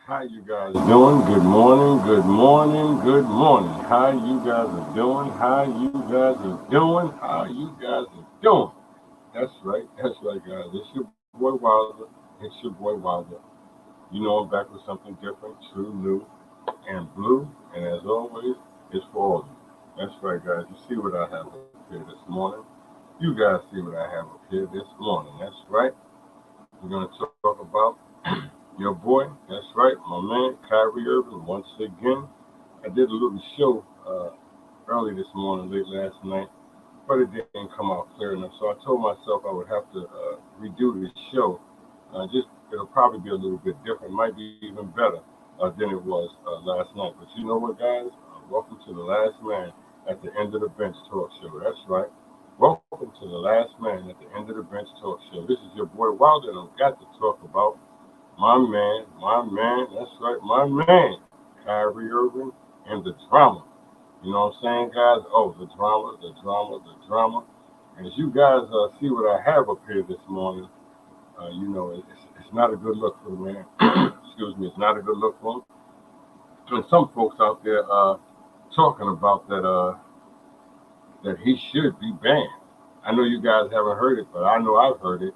How you guys doing? Good morning, good morning, good morning. How you guys are doing? How you guys are doing? How you guys are doing? That's right, guys. It's your boy Wilder. It's your boy Wilder. You know I'm back with something different, true, new, and blue. And as always, it's for all of you. That's right, guys. You see what I have up here this morning? You guys see what I have up here this morning. That's right. We're gonna talk about your boy, that's right, my man, Kyrie Irving, once again. I did a little show early this morning, late last night, but it didn't come out clear enough. So I told myself I would have to redo the show. Just it'll probably be a little bit different, might be even better than it was last night. But you know what, guys? Welcome to the Last Man at the End of the Bench Talk Show. That's right. Welcome to the Last Man at the End of the Bench Talk Show. This is your boy Wilder, and I've got to talk about my man, that's right, my man, Kyrie Irving and the drama. You know what I'm saying, guys? Oh, the drama. And as you guys see what I have up here this morning, it's not a good look for the man. Excuse me, it's not a good look for him. And some folks out there talking about that he should be banned. I know you guys haven't heard it, but I know I've heard it.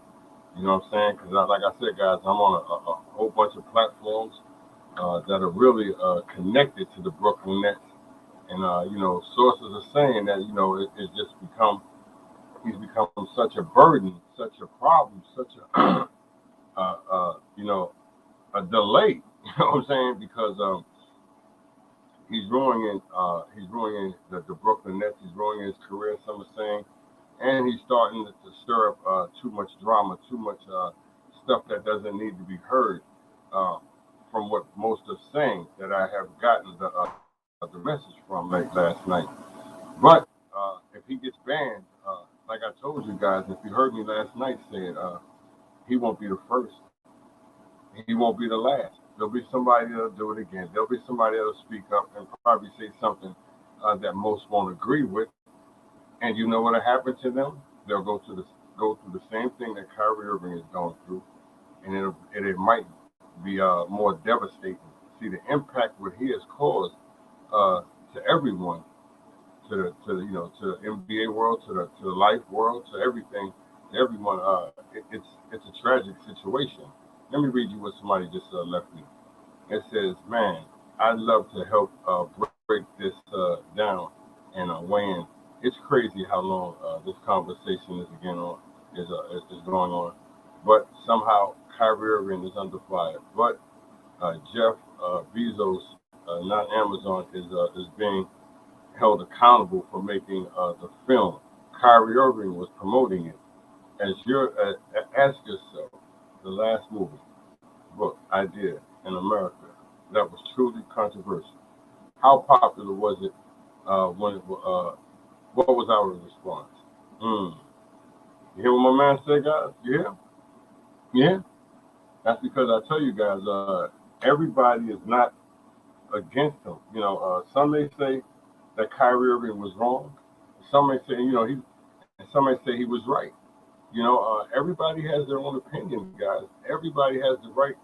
You know what I'm saying? Because, like I said, guys, I'm on a whole bunch of platforms that are really connected to the Brooklyn Nets. And, sources are saying that, it's just he's become such a burden, such a problem, such a delay. You know what I'm saying? Because he's ruining the Brooklyn Nets. He's ruining his career, some are saying. And he's starting to stir up too much drama, too much stuff that doesn't need to be heard. From what most are saying, that I have gotten the message from last night. But if he gets banned, like I told you guys, if you heard me last night say it, he won't be the first. He won't be the last. There'll be somebody that'll do it again. There'll be somebody that'll speak up and probably say something that most won't agree with. And you know what'll happen to them? They'll go through the same thing that Kyrie Irving is going through, and it might be more devastating. See the impact what he has caused to everyone, to the NBA world, to the life world, to everything, to everyone. It's a tragic situation. Let me read you what somebody just left me. It says, "Man, I'd love to help break this down and weigh in. It's crazy how long this conversation is going on, but somehow Kyrie Irving is under fire. But Jeff Bezos, not Amazon, is being held accountable for making the film. Kyrie Irving was promoting it. Ask yourself, the last movie, book, idea in America that was truly controversial. How popular was it when it what was our response? Mm. You hear what my man said, guys? You hear? Yeah? That's because I tell you guys, everybody is not against him. Some may say that Kyrie Irving was wrong. Some may say, and some may say he was right. Everybody has their own opinions, guys. Everybody has the right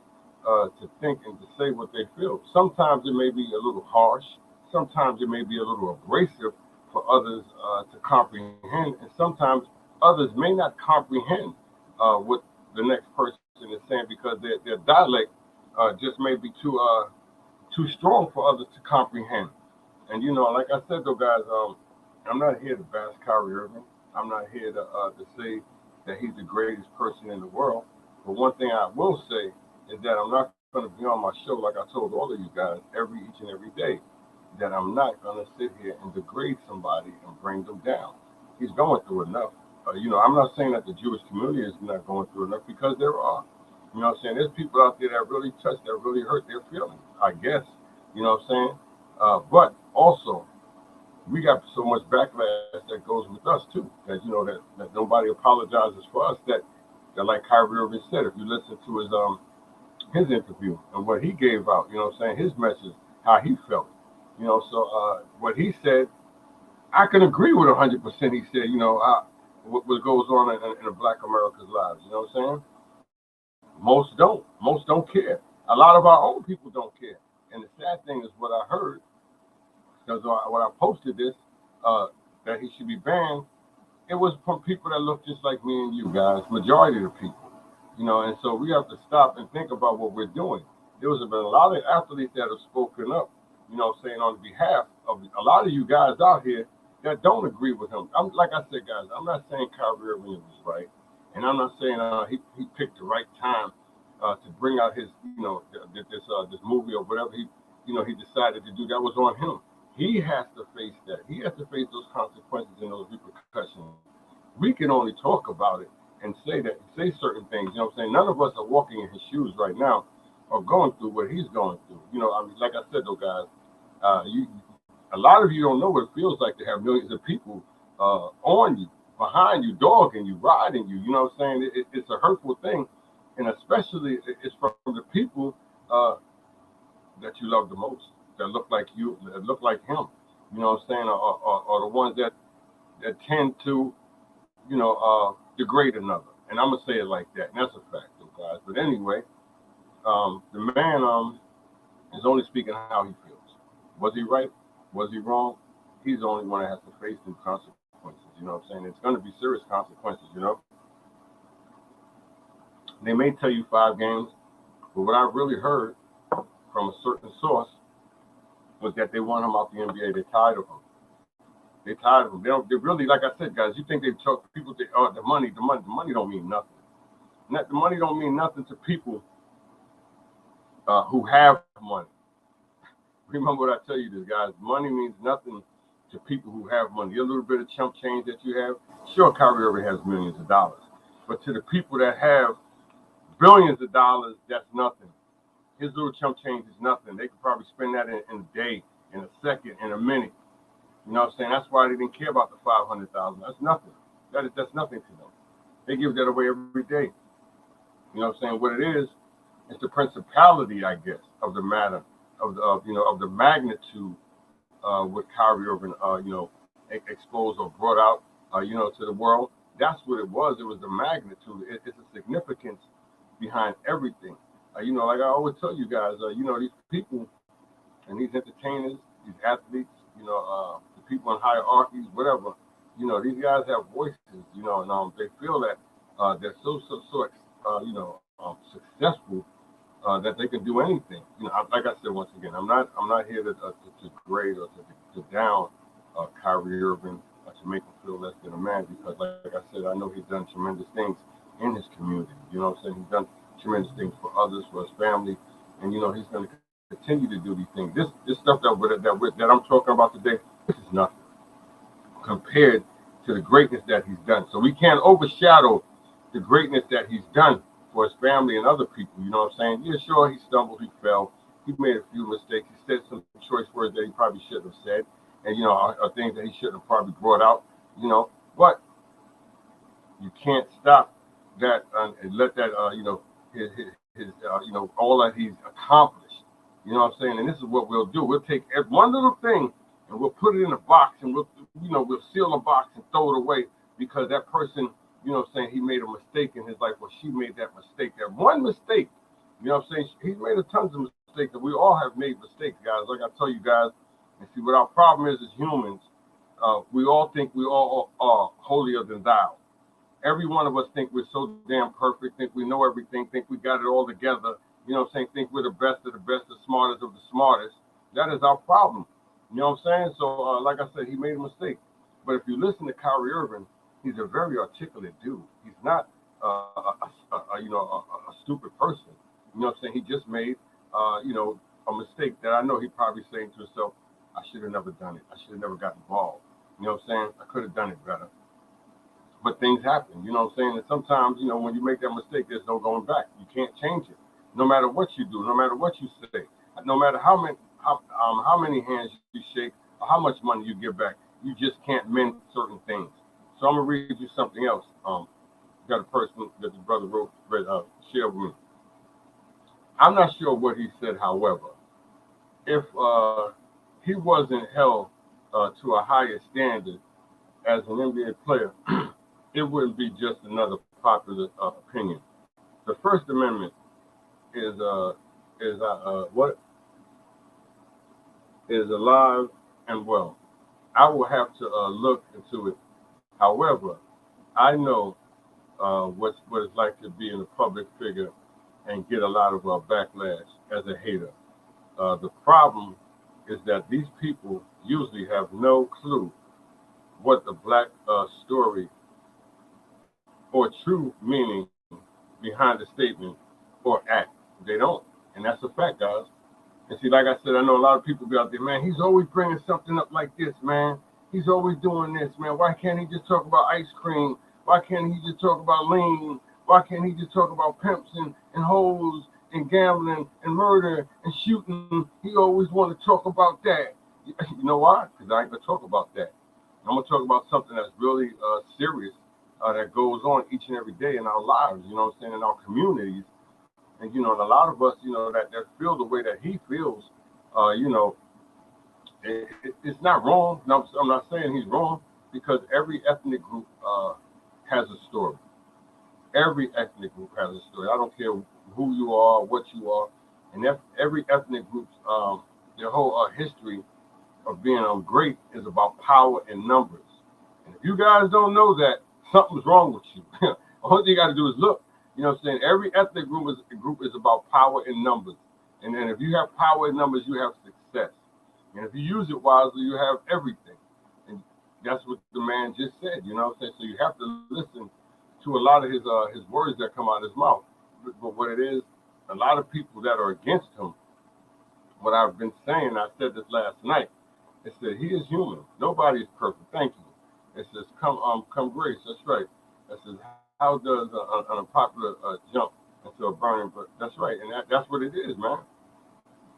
to think and to say what they feel. Sometimes it may be a little harsh. Sometimes it may be a little abrasive for others to comprehend, and sometimes others may not comprehend what the next person is saying because their dialect just may be too strong for others to comprehend. And like I said though, guys, I'm not here to bash Kyrie Irving. I'm not here to say that he's the greatest person in the world. But one thing I will say is that I'm not going to be on my show like I told all of you guys each and every day. That I'm not going to sit here and degrade somebody and bring them down. He's going through enough. I'm not saying that the Jewish community is not going through enough because there are. You know what I'm saying? There's people out there that really touch, that really hurt their feelings, I guess. You know what I'm saying? But also, we got so much backlash that goes with us too. That nobody apologizes for us. That like Kyrie Irving said, if you listen to his interview and what he gave out, you know what I'm saying, his message, how he felt. So what he said, I can agree with 100%. He said, what goes on in Black America's lives. You know what I'm saying? Most don't care. A lot of our own people don't care. And the sad thing is what I heard, because when I posted this, uh, that he should be banned, it was from people that look just like me and you guys, majority of the people. And so we have to stop and think about what we're doing. There was been a lot of athletes that have spoken up, saying on behalf of a lot of you guys out here that don't agree with him. Like I said, guys, I'm not saying Kyrie Irving was right, and I'm not saying he picked the right time to bring out his, this movie or whatever he decided to do. That was on him. He has to face that. He has to face those consequences and those repercussions. We can only talk about it and say certain things. You know what I'm saying? None of us are walking in his shoes right now or going through what he's going through. I mean, like I said though, guys, a lot of you don't know what it feels like to have millions of people on you, behind you, dogging you, riding you. You know what I'm saying? It's a hurtful thing, and especially it's from the people that you love the most, that look like you, that look like him. You know what I'm saying? Or the ones that tend to, degrade another. And I'm gonna say it like that, and that's a fact, though, guys. But anyway, the man is only speaking how he feels. Was he right? Was he wrong? He's the only one that has to face the consequences. You know what I'm saying? It's going to be serious consequences. They may tell you 5 games, but what I really heard from a certain source was that they want him out the NBA. They're tired of him. They're tired of him. They really, like I said, guys. You think they talk? People think, oh, the money don't mean nothing. The money don't mean nothing to people who have money. Remember what I tell you, this guys. Money means nothing to people who have money. Your little bit of chump change that you have, sure, Kyrie Irving has millions of dollars, but to the people that have billions of dollars, that's nothing. His little chump change is nothing. They could probably spend that in a day, in a second, in a minute. You know what I'm saying? That's why they didn't care about the 500,000. That's nothing. That's nothing to them. They give that away every day. You know what I'm saying? What it is, it's the principality, I guess, of the matter, of the magnitude what Kyrie Irving, exposed or brought out, to the world. That's what it was. It was the magnitude. It's the significance behind everything. Like I always tell you guys, these people and these entertainers, these athletes, the people in hierarchies, whatever, these guys have voices, and they feel that they're so successful that they can do anything. Like I said, once again, I'm not here to grade or to down Kyrie Irving to make him feel less than a man, because like I said, I know he's done tremendous things in his community. You know what I'm saying? He's done tremendous things for others, for his family, and he's going to continue to do these things. This stuff that I'm talking about today, this is nothing compared to the greatness that he's done. So we can't overshadow the greatness that he's done for his family and other people. You know what I'm saying? Yeah, sure, he stumbled, he fell, he made a few mistakes, he said some choice words that he probably shouldn't have said, and are things that he shouldn't have probably brought out. But you can't stop that and let that his all that he's accomplished. You know what I'm saying? And this is what we'll do. We'll take one little thing and we'll put it in a box, and we'll seal the box and throw it away because that person, he made a mistake in his life, or she made that mistake. That one mistake, what I'm saying? He's made tons of mistakes, and we all have made mistakes, guys. Like I tell you guys, and see what our problem is as humans, we all think we all are holier than thou. Every one of us think we're so damn perfect, think we know everything, think we got it all together, think we're the best of the best, the smartest of the smartest. That is our problem. You know what I'm saying? So, like I said, he made a mistake. But if you listen to Kyrie Irving, he's a very articulate dude. He's not a stupid person. You know what I'm saying? He just made, a mistake that I know he probably saying to himself, I should have never done it. I should have never got involved. You know what I'm saying? I could have done it better. But things happen, you know what I'm saying? And sometimes, when you make that mistake, there's no going back. You can't change it. No matter what you do, no matter what you say, no matter how many hands you shake or how much money you give back, you just can't mend certain things. So I'm gonna read you something else. Got a person that the brother shared with me. I'm not sure what he said, however. If he wasn't held to a higher standard as an NBA player, it wouldn't be just another popular opinion. The First Amendment is what is alive and well. I will have to look into it. However, I know what it's like to be in a public figure and get a lot of backlash as a hater. The problem is that these people usually have no clue what the black story or true meaning behind the statement or act. They don't, and that's a fact, guys. And see, like I said, I know a lot of people be out there, man. He's always bringing something up like this, man. He's always doing this, man. Why can't he just talk about ice cream? Why can't he just talk about lean? Why can't he just talk about pimps and hoes and gambling and murder and shooting? He always want to talk about that. You know why? Because I ain't gonna talk about that. I'm gonna talk about something that's really serious that goes on each and every day in our lives. You know what I'm saying? In our communities, and and a lot of us, that feel the way that he feels. You know, it's not wrong. No, I'm not saying he's wrong because every ethnic group has a story. Every ethnic group has a story. I don't care who you are, what you are, and every ethnic group's their whole history of being great is about power and numbers. And if you guys don't know that, something's wrong with you. All you got to do is look. You know what I'm saying? Every ethnic group is about power in numbers. And then if you have power in numbers, you have success. And if you use it wisely, you have everything. And that's what the man just said. You know what I'm saying? So you have to listen to a lot of his words that come out of his mouth. But what it is, a lot of people that are against him, what I've been saying, I said this last night. It said he is human. Nobody is perfect. Thank you. It says come grace. That's right. It says how does an unpopular jump into a burning? But that's right, and that's what it is, man.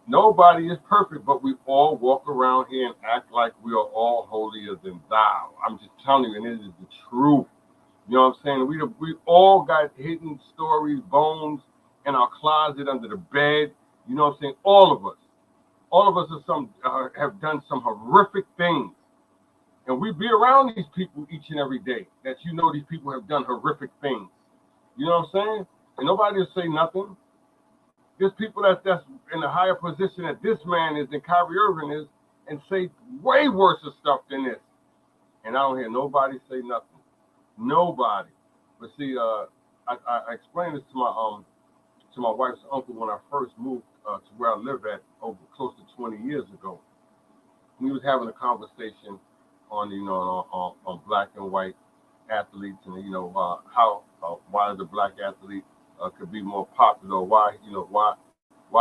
Nobody is perfect, but we all walk around here and act like we are all holier than thou. I'm just telling you, and it is the truth. You know what I'm saying? We all got hidden stories, bones in our closet, under the bed. You know what I'm saying? All of us. All of us have done some horrific things. And we be around these people each and every day that these people have done horrific things. You know what I'm saying? And nobody will say nothing. There's people that's in a higher position that this man is than Kyrie Irving is and say way worse stuff than this. And I don't hear nobody say nothing. Nobody. But see, I explained this to my wife's uncle when I first moved to where I live at over close to 20 years ago. We was having a conversation on on black and white athletes and how why the black athlete could be more popular, or why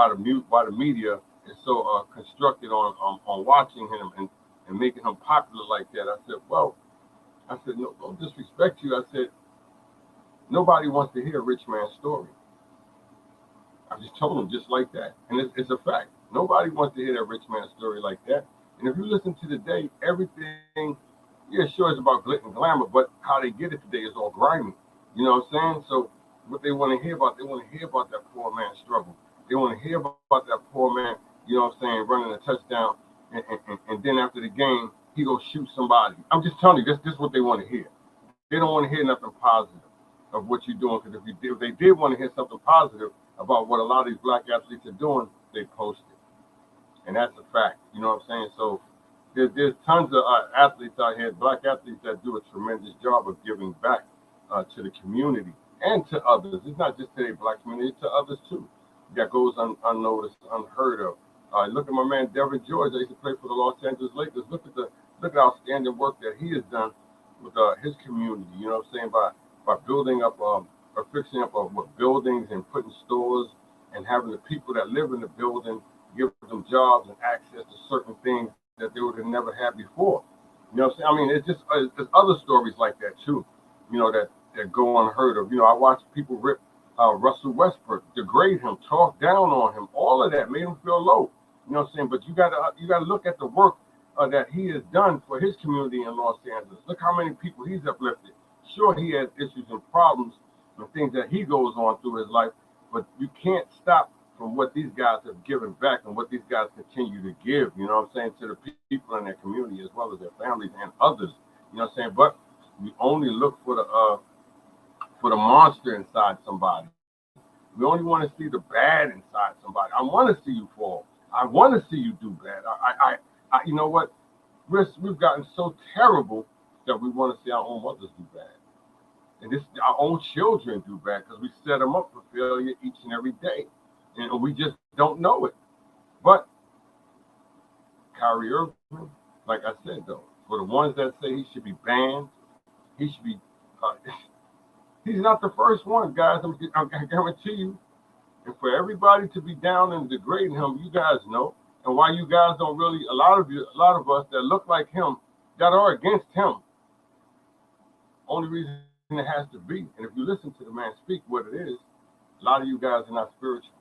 the media is so constructed on watching him and making him popular like that. I said no, don't disrespect you. I said nobody wants to hear a rich man's story. I just told him just like that, and it's a fact. Nobody wants to hear that rich man's story like that. And if you listen to today, everything, yeah, sure, it's about glitter and glamour, but how they get it today is all grimy. You know what I'm saying? So what they want to hear about, they want to hear about that poor man's struggle. They want to hear about that poor man, you know what I'm saying, running a touchdown, and then after the game, he go shoot somebody. I'm just telling you, this is what they want to hear. They don't want to hear nothing positive of what you're doing, because if they did want to hear something positive about what a lot of these black athletes are doing, they post it. And that's a fact. You know what I'm saying? So there's tons of athletes out here, black athletes, that do a tremendous job of giving back to the community and to others. It's not just to the black community, it's to others too. That goes unnoticed, unheard of. Look at my man Devin George. I used to play for the Los Angeles Lakers. Look at outstanding work that he has done with his community. You know what I'm saying? By building up or fixing up with buildings and putting stores and having the people that live in the building give them jobs and access to certain things that they would have never had before. You know what I'm saying? I mean, it's just there's other stories like that too, that go unheard of. I watched people rip Russell Westbrook, degrade him, talk down on him. All of that made him feel low. You know what I'm saying? But you gotta look at the work that he has done for his community in Los Angeles. Look how many people he's uplifted. Sure, he has issues and problems and things that he goes on through his life, but you can't stop from what these guys have given back and what these guys continue to give, you know what I'm saying, to the people in their community as well as their families and others, you know what I'm saying? But we only look for the monster inside somebody. We only want to see the bad inside somebody. I want to see you fall. I want to see you do bad. You know what? We've gotten so terrible that we want to see our own mothers do bad. And this our own children do bad because we set them up for failure each and every day. And we just don't know it. But Kyrie Irving, like I said, though, for the ones that say he should be banned, he should be, he's not the first one, guys. I guarantee you. And for everybody to be down and degrading him, you guys know. And why you guys don't really, a lot of us that look like him, that are against him, only reason it has to be, and if you listen to the man speak what it is, a lot of you guys are not spiritual.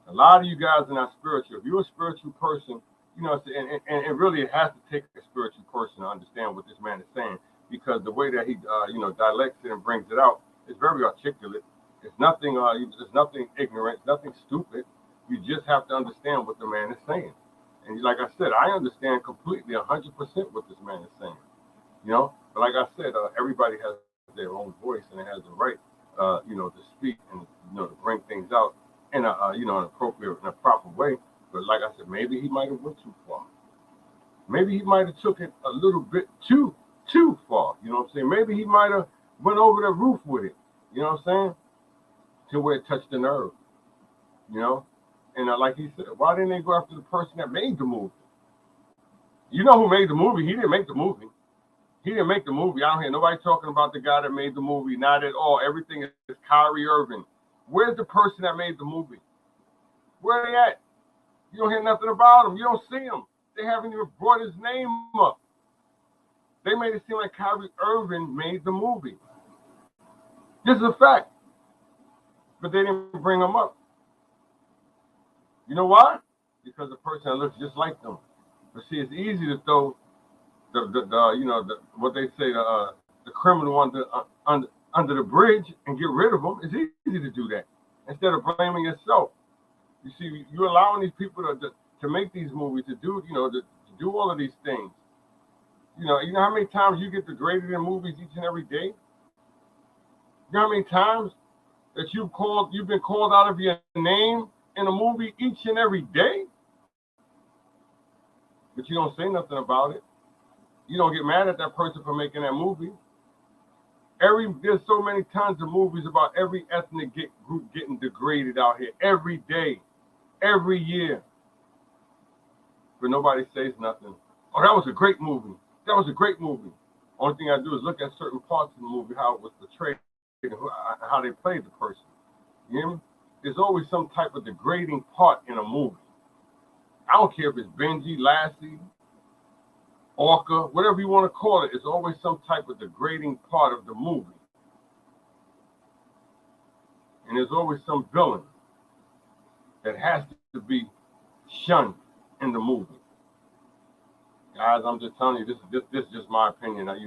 A lot of you guys are not spiritual. If you're a spiritual person, you know, and really it has to take a spiritual person to understand what this man is saying, because the way that he, dialects it and brings it out is very articulate. It's nothing, there's nothing ignorant, nothing stupid. You just have to understand what the man is saying. And like I said, I understand completely 100% what this man is saying. You know, but like I said, everybody has their own voice and it has the right, to speak and to bring things out in an appropriate, in a proper way. But like I said, maybe he might have went too far. Maybe he might have took it a little bit too far. You know what I'm saying? Maybe he might have went over the roof with it. You know what I'm saying? To where it touched the nerve. You know, and like he said, why didn't they go after the person that made the movie? You know who made the movie? He didn't make the movie. He didn't make the movie. I don't hear nobody talking about the guy that made the movie. Not at all. Everything is Kyrie Irving. Where's the person that made the movie? Where they at? You don't hear nothing about him. You don't see him. They haven't even brought his name up. They made it seem like Kyrie Irving made the movie. This is a fact. But they didn't bring him up. You know why? Because the person that looks just like them. But see, it's easy to throw what they say, the criminal under the bridge and get rid of them. It's easy to do that instead of blaming yourself. You see, you're allowing these people to make these movies, to do all of these things. You know how many times you get degraded in movies each and every day? You know how many times that you've been called out of your name in a movie each and every day? But you don't say nothing about it. You don't get mad at that person for making that movie. There's so many tons of movies about every ethnic group getting degraded out here every day, every year. But nobody says nothing. Oh, that was a great movie. That was a great movie. Only thing I do is look at certain parts of the movie, how it was portrayed, how they played the person. You hear me? There's always some type of degrading part in a movie. I don't care if it's Benji, Lassie, Orca, whatever you want to call it, it's always some type of degrading part of the movie. And there's always some villain that has to be shunned in the movie. Guys, I'm just telling you, this is just my opinion. I'm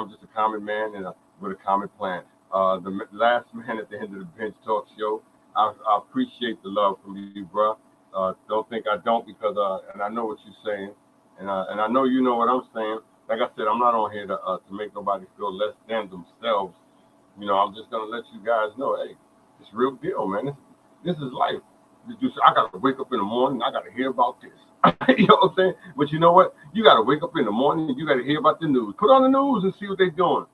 just a common man and with a common plan. The last man at the end of the bench talk show. I appreciate the love from you, bro. Don't think I don't, because and I know what you're saying. And I know you know what I'm saying. Like I said, I'm not on here to make nobody feel less than themselves. You know, I'm just gonna let you guys know, hey, it's real deal, man. This is life. I gotta wake up in the morning. I gotta hear about this. You know what I'm saying? But you know what? You gotta wake up in the morning and you gotta hear about the news. Put on the news and see what they're doing.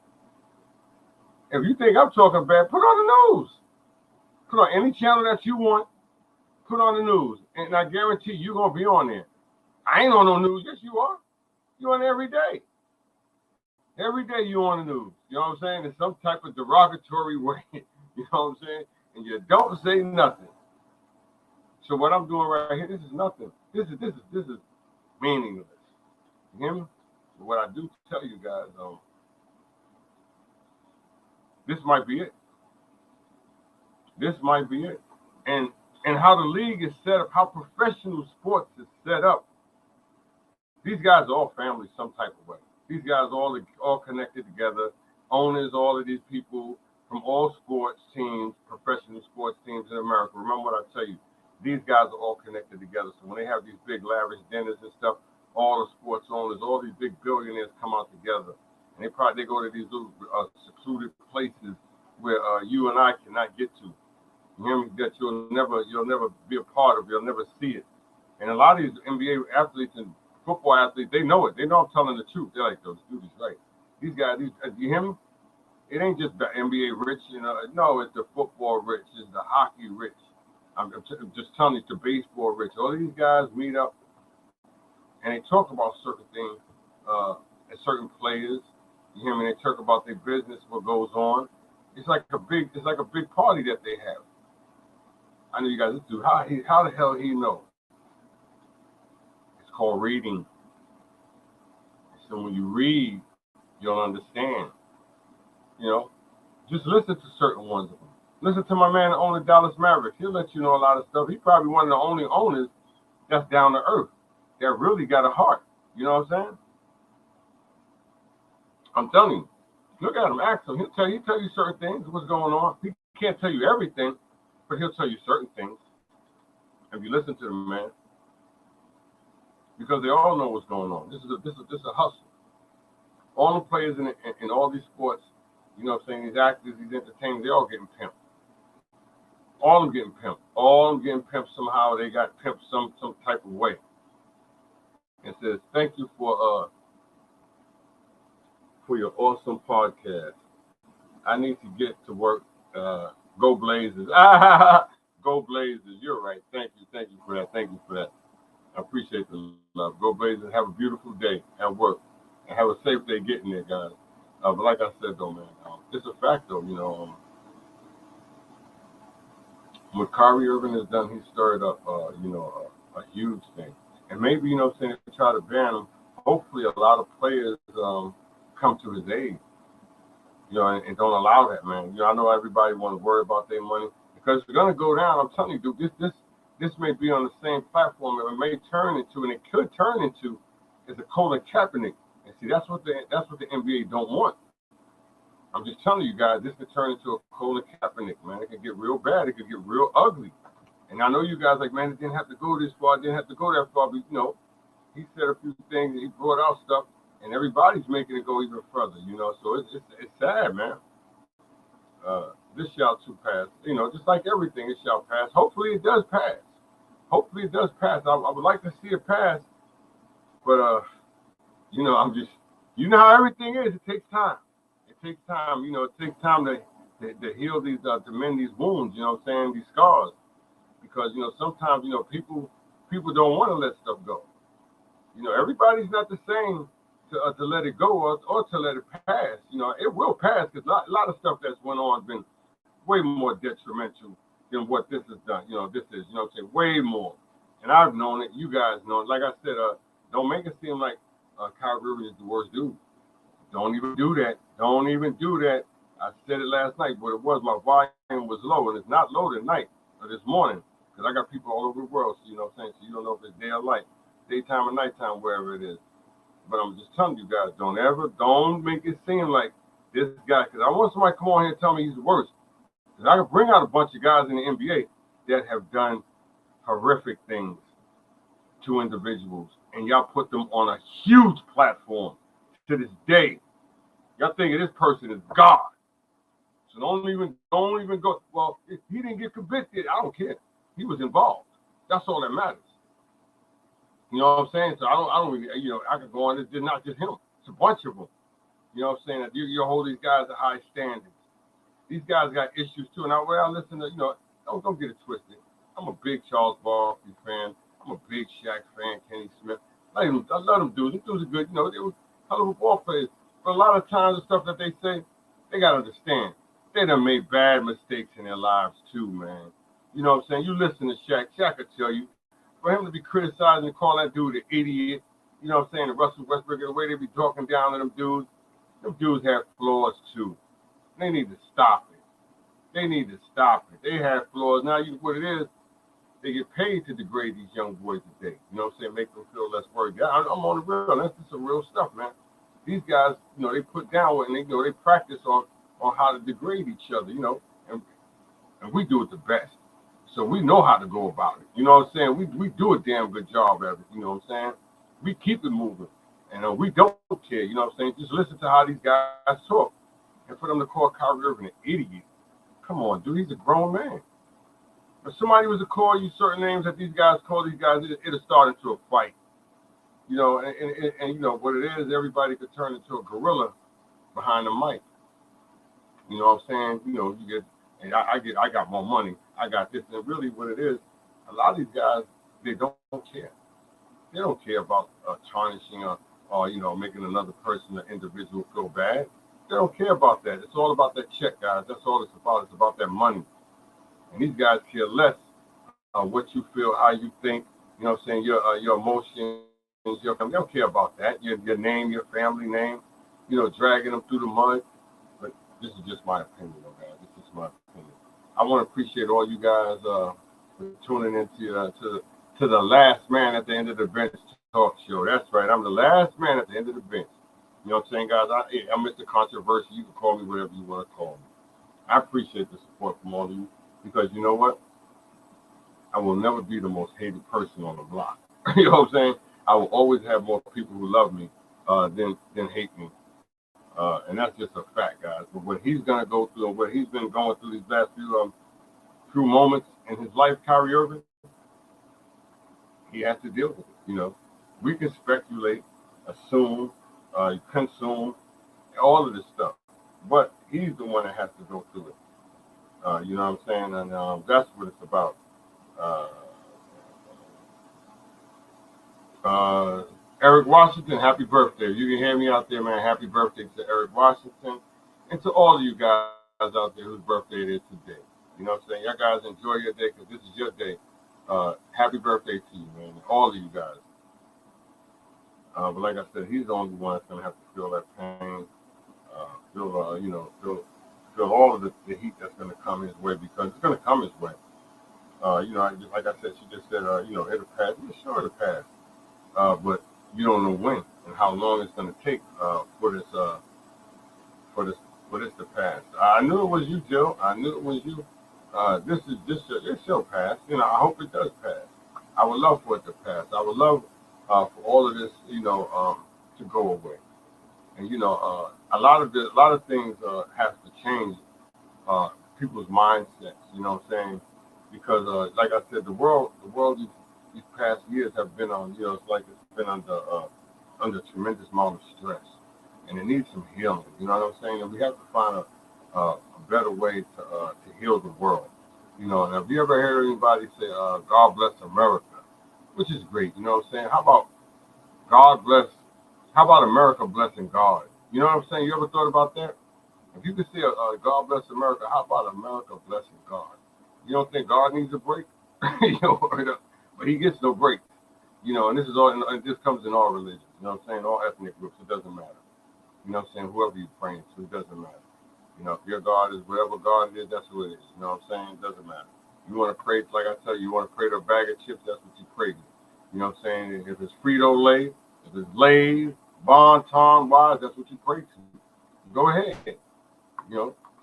If you think I'm talking bad, put on the news. Put on any channel that you want. Put on the news, and I guarantee you're gonna be on there. I ain't on no news. Yes, you are. You're on every day. Every day you on the news. You know what I'm saying? In some type of derogatory way. You know what I'm saying? And you don't say nothing. So what I'm doing right here, this is nothing. This is meaningless. You hear me? But what I do tell you guys, this might be it. This might be it. And how the league is set up, how professional sports is set up. These guys are all family some type of way. These guys all connected together. Owners, all of these people from all sports teams, professional sports teams in America. Remember what I tell you. These guys are all connected together. So when they have these big lavish dinners and stuff, all the sports owners, all these big billionaires come out together. And they go to these little secluded places where, you and I cannot get to. You hear me? That you'll never be a part of. You'll never see it. And a lot of these NBA athletes and football athletes, they know it. They know I'm telling the truth. They're like, those dudes right. These guys, you hear me? It ain't just the NBA rich, No, it's the football rich. It's the hockey rich. I'm just telling you, it's the baseball rich. All of these guys meet up and they talk about certain things, and certain players. You hear me? They talk about their business, what goes on. It's like a big party that they have. I know you guys do. How the hell he know? It's called reading. So when you read, you'll understand. Just listen to certain ones of them. Listen to my man that owned the Dallas Mavericks. He'll let you know a lot of stuff. He's probably one of the only owners that's down to earth, that really got a heart. You know what I'm saying? I'm telling you. Look at him, ask him. He'll tell you certain things, what's going on. He can't tell you everything, but he'll tell you certain things. If you listen to the man, because they all know what's going on. This is a hustle. All the players in all these sports, you know what I'm saying, these actors, these entertainers, they're all getting pimped. All of them getting pimped. All of them getting pimped somehow. They got pimped some type of way. It says, thank you for your awesome podcast. I need to get to work. Go Blazers. Go Blazers. You're right. Thank you for that. Thank you for that. I appreciate the love. Go Blazers. Have a beautiful day at work. And have a safe day getting there, guys. But like I said, though, man, it's a fact, though, what Kyrie Irving has done, he stirred up, a huge thing. And maybe, if they try to ban him, hopefully a lot of players come to his aid, and don't allow that, man. I know everybody want to worry about their money because it's going to go down. I'm telling you, dude, this may be on the same platform. It may turn into, and it could turn into, is a Colin Kaepernick. And see, that's what the NBA don't want. I'm just telling you guys, this could turn into a Colin Kaepernick, man. It could get real bad. It could get real ugly. And I know you guys like, man, it didn't have to go this far. It didn't have to go that far. But, he said a few things. He brought out stuff. And everybody's making it go even further, So it's sad, man. This shall too pass. Just like everything, it shall pass. Hopefully it does pass. I would like to see it pass. But, I'm just, how everything is. It takes time. It takes time. It takes time to heal these, to mend these wounds, these scars. Because, sometimes, people don't want to let stuff go. Everybody's not the same to let it go or to let it pass. It will pass because a lot of stuff that's went on has been way more detrimental than what this has done. This is, way more. And I've known it. You guys know it. Like I said, don't make it seem like Kyrie Irving is the worst dude. Don't even do that. Don't even do that. I said it last night, but it was my volume was low, and it's not low tonight or this morning because I got people all over the world. So, so you don't know if it's day or night, daytime or nighttime, wherever it is. But I'm just telling you guys, don't make it seem like this guy, because I want somebody to come on here and tell me he's the worst. Because I can bring out a bunch of guys in the NBA that have done horrific things to individuals, and y'all put them on a huge platform to this day. Y'all thinking this person is God. So don't even go, well, if he didn't get convicted, I don't care. He was involved. That's all that matters. You know what I'm saying? So I don't really, I could go on. It's not just him. It's a bunch of them. You know what I'm saying? That you hold these guys to high standards. These guys got issues too. And I listen to, don't get it twisted. I'm a big Charles Barkley fan. I'm a big Shaq fan, Kenny Smith. I love them dudes. These dudes are good. They were hell of a ball players. But a lot of times the stuff that they say, they got to understand. They done made bad mistakes in their lives too, man. You know what I'm saying? You listen to Shaq. Shaq will tell you. For him to be criticizing and calling that dude an idiot, you know what I'm saying, and Russell Westbrook, the way they be talking down to them dudes have flaws too. They need to stop it. They have flaws. Now, what it is, they get paid to degrade these young boys today. You know what I'm saying, make them feel less worthy. I'm on the real. That's just some real stuff, man. These guys, they put down and they practice on how to degrade each other, and we do it the best. So we know how to go about it. You know what I'm saying? We do a damn good job at it. You know what I'm saying? We keep it moving. And we don't care. You know what I'm saying? Just listen to how these guys talk. And for them to call Kyrie Irving an idiot. Come on, dude. He's a grown man. If somebody was to call you certain names that these guys call these guys, it'll start into a fight. And you know what it is. Everybody could turn into a gorilla behind the mic. You know what I'm saying? You know, you get, and I got more money. I got this, and really, what it is, a lot of these guys, they don't care. They don't care about tarnishing or making another person, an individual, feel bad. They don't care about that. It's all about that check, guys. That's all it's about. It's about that money. And these guys care less what you feel, how you think. You know what I'm saying? Your emotions. They don't care about that. Your name, your family name. You know, dragging them through the mud. But this is just my opinion, guys. This is my opinion. I want to appreciate all you guys for tuning into to the last man at the end of the bench talk show. That's right. I'm the last man at the end of the bench. You know what I'm saying, guys? I'm Mr. Controversy. You can call me whatever you want to call me. I appreciate the support from all of you because you know what? I will never be the most hated person on the block. You know what I'm saying? I will always have more people who love me than hate me. And that's just a fact, guys. But what he's going to go through and what he's been going through these last few moments in his life, Kyrie Irving, he has to deal with it. You know, we can speculate, assume, consume, all of this stuff. But he's the one that has to go through it. You know what I'm saying? And that's what it's about. Eric Washington, happy birthday. You can hear me out there, man. Happy birthday to Eric Washington and to all of you guys out there whose birthday it is today. You know what I'm saying? Y'all guys enjoy your day because this is your day. Happy birthday to you, man. All of you guys. But like I said, he's the only one that's going to have to feel that pain, feel all of the heat that's going to come his way because it's going to come his way. Like I said, she just said, it'll pass. Yeah, sure, it'll pass. But you don't know when and how long it's going to take for this to pass. I knew it was you, Jill. I knew it was you. This shall pass. You know, I hope it does pass. I would love for it to pass. I would love for all of this, to go away. And a lot of things have to change people's mindsets. You know what I'm saying? Because like I said, the world these past years have been on. It's like it's been under tremendous amount of stress, and it needs some healing. You know what I'm saying? And we have to find a better way to heal the world. And have you ever heard anybody say, "God bless America," which is great. You know what I'm saying? How about America blessing God? You know what I'm saying? You ever thought about that? If you could say, God bless America, how about America blessing God? You don't think God needs a break? But he gets no break. And this is all, and this comes in all religions. You know what I'm saying? All ethnic groups, it doesn't matter. You know what I'm saying? Whoever you're praying to, it doesn't matter. If your God is whatever God is, that's who it is. You know what I'm saying? It doesn't matter. You want to pray, like I tell you, you want to pray to a bag of chips, that's what you pray to. You know what I'm saying? If it's Frito-Lay, if it's Lay's, Bon Ton, Wise, that's what you pray to. Go ahead.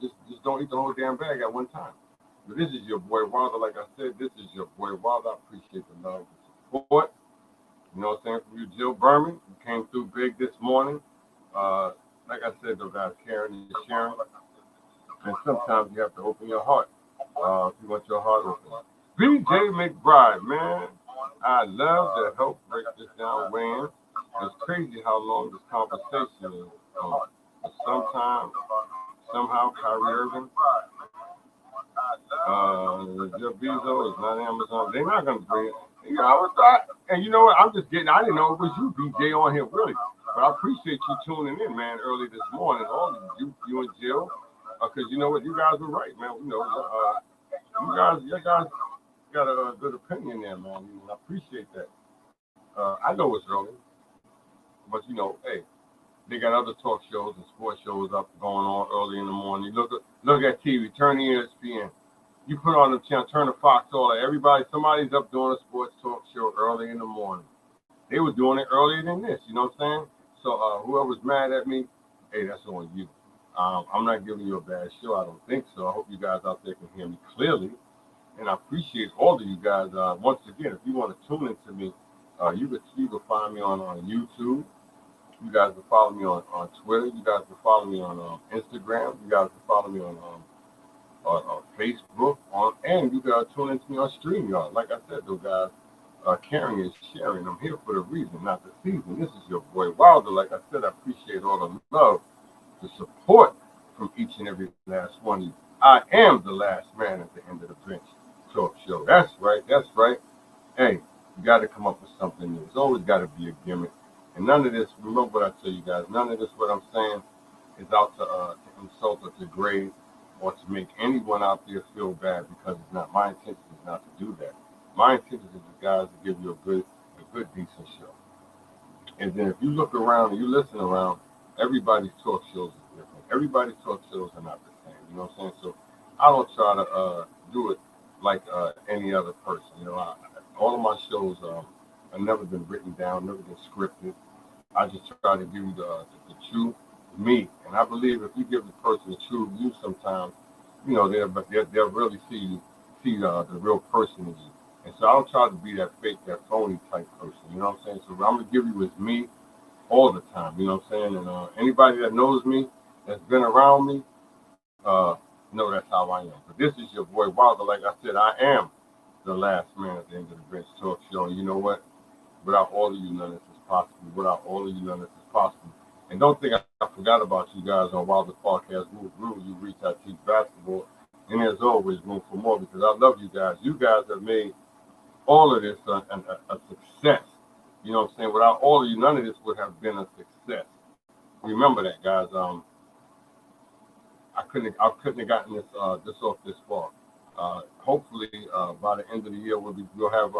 Just don't eat the whole damn bag at one time. But this is your boy Wilder. Like I said, this is your boy Wilder. I appreciate the love, the support. You know what I'm saying? From you, Jill Berman, you came through big this morning. Like I said, though, guys, caring and sharing. And sometimes you have to open your heart. If you want your heart open. BJ McBride, man. I love to help break this down, Wayne. It's crazy how long this conversation is. But somehow, Kyrie Irving, Jeff Bezos is not Amazon. They're not going to bring it. And you know what? I didn't know it was you, BJ, on here, really. But I appreciate you tuning in, man, early this morning. All of you and Jill. Because you know what? You guys were right, man. You guys got a good opinion there, man. I appreciate that. I know it's early. But, hey, they got other talk shows and sports shows up going on early in the morning. Look at TV, turn the ESPN. You put on the channel, turn the Fox, all that. Somebody's up doing a sports talk show early in the morning. They were doing it earlier than this, you know what I'm saying? So whoever's mad at me, hey, that's on you. I'm not giving you a bad show, I don't think so. I hope you guys out there can hear me clearly. And I appreciate all of you guys. Once again, if you want to tune into me, you can find me on YouTube. You guys can follow me on Twitter. You guys can follow me on Instagram. You guys can follow me on Facebook, and you guys tune into me on StreamYard. Like I said, those guys caring and sharing. I'm here for the reason, not the season. This is your boy Wilder. Like I said, I appreciate all the love, the support from each and every last one of you. I am the last man at the end of the bench talk show. That's right. That's right. Hey, you got to come up with something new. It's always got to be a gimmick. And none of this, remember what I tell you guys, none of this, what I'm saying, is out to insult or to degrade or to make anyone out there feel bad, because it's not. My intention is not to do that. My intention is, guys, to give you a good, decent show. And then if you look around and you listen around, everybody's talk shows is different. Everybody's talk shows are not the same. You know what I'm saying? So I don't try to do it like any other person. You know, all of my shows have never been written down, never been scripted. I just try to give you the true me. And I believe if you give the person the true you, sometimes, you know, they'll really see the real person in you. And so I don't try to be that fake, that phony type person. You know what I'm saying? So what I'm gonna give you is me all the time. You know what I'm saying? And anybody that knows me, that's been around me, know that's how I am. But this is your boy Wilder. Like I said, I am the last man at the end of the bench talk show. And you know what? Without all of you, none of this is possible. Without all of you, none of this is possible. And don't think I forgot about you guys on Wilder Podcast. You reach out, teach basketball. And there's always room for more, because I love you guys. You guys have made all of this a success. You know what I'm saying? Without all of you, none of this would have been a success. Remember that, guys. I couldn't have gotten this off this far. Hopefully, by the end of the year, we'll have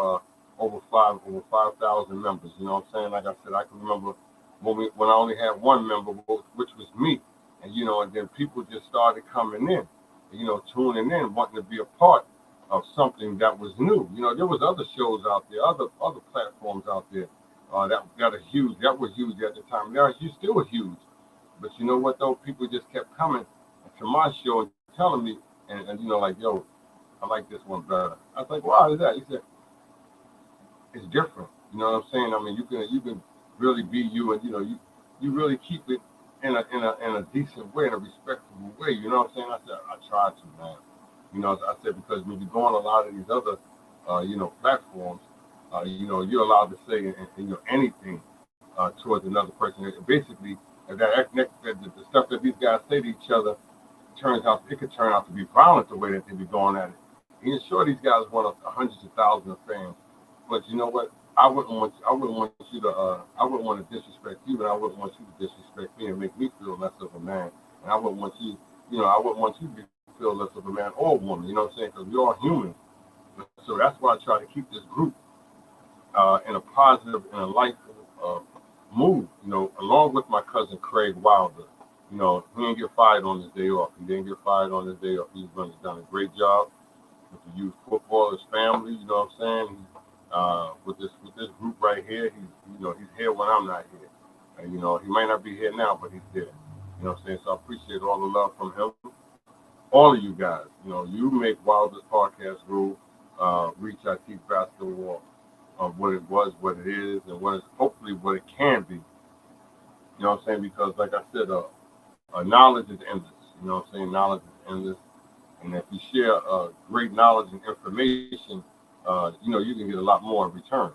over 5,000 members. You know what I'm saying? Like I said, I can remember when I only had one member, which was me, and you know, and then people just started coming in, you know, tuning in, wanting to be a part of something that was new. You know, there was other shows out there, other platforms out there that were huge at the time. They're still huge, but you know what though? People just kept coming to my show and telling me, and you know, like, yo, I like this one better. I was like, why is that? He said, it's different. You know what I'm saying? I mean, you can really be you, and you know, you really keep it in a decent way, in a respectable way. You know what I'm saying? I said, I try to, man. You know, I said, because when you go on a lot of these other, you know, platforms, you know, you're allowed to say you know, anything towards another person. Basically, the stuff that these guys say to each other could turn out to be violent the way that they be going at it. And sure, these guys want hundreds of thousands of fans, but you know what? I wouldn't want to disrespect you, and I wouldn't want you to disrespect me and make me feel less of a man. And I wouldn't want you, you know, I wouldn't want you to feel less of a man or woman. You know what I'm saying? Because we're all human. So that's why I try to keep this group in a positive and a lightful mood. You know, along with my cousin Craig Wilder. You know, he didn't get fired on his day off. He didn't get fired on his day off. He's done a great job with the youth football, his family. You know what I'm saying? With this group right here, he's here when I'm not here. And, you know, he might not be here now, but he's there. You know what I'm saying? So I appreciate all the love from him. All of you guys, you know, you make Wilder's podcast grow, reach out, teach basketball of what it was, what it is, and hopefully what it can be. You know what I'm saying? Because like I said, knowledge is endless. You know what I'm saying? Knowledge is endless. And if you share great knowledge and information, you know, you can get a lot more in return.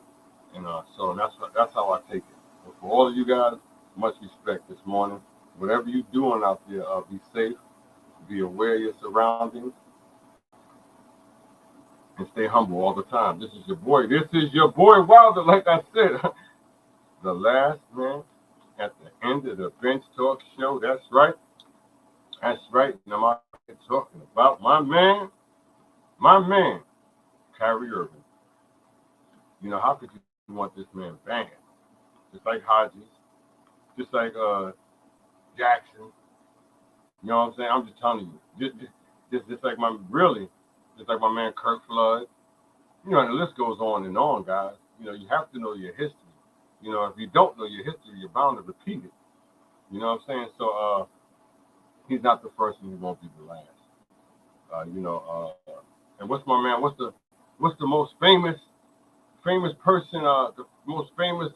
And so that's how I take it. But for all of you guys, much respect this morning. Whatever you're doing out there, be safe, be aware of your surroundings, and stay humble all the time. This is your boy Wilder, like I said, the last man at the end of the bench talk show. That's right. Now I'm talking about my man, Kyrie Irving. You know, how could you want this man banned? Just like Hodges, just like Jackson. You know what I'm saying? I'm just telling you. Just like my man Kirk Flood. You know, and the list goes on and on, guys. You know, you have to know your history. You know, if you don't know your history, you're bound to repeat it. You know what I'm saying? So he's not the first and he won't be the last. You know, and what's my man? What's the most famous person, the most famous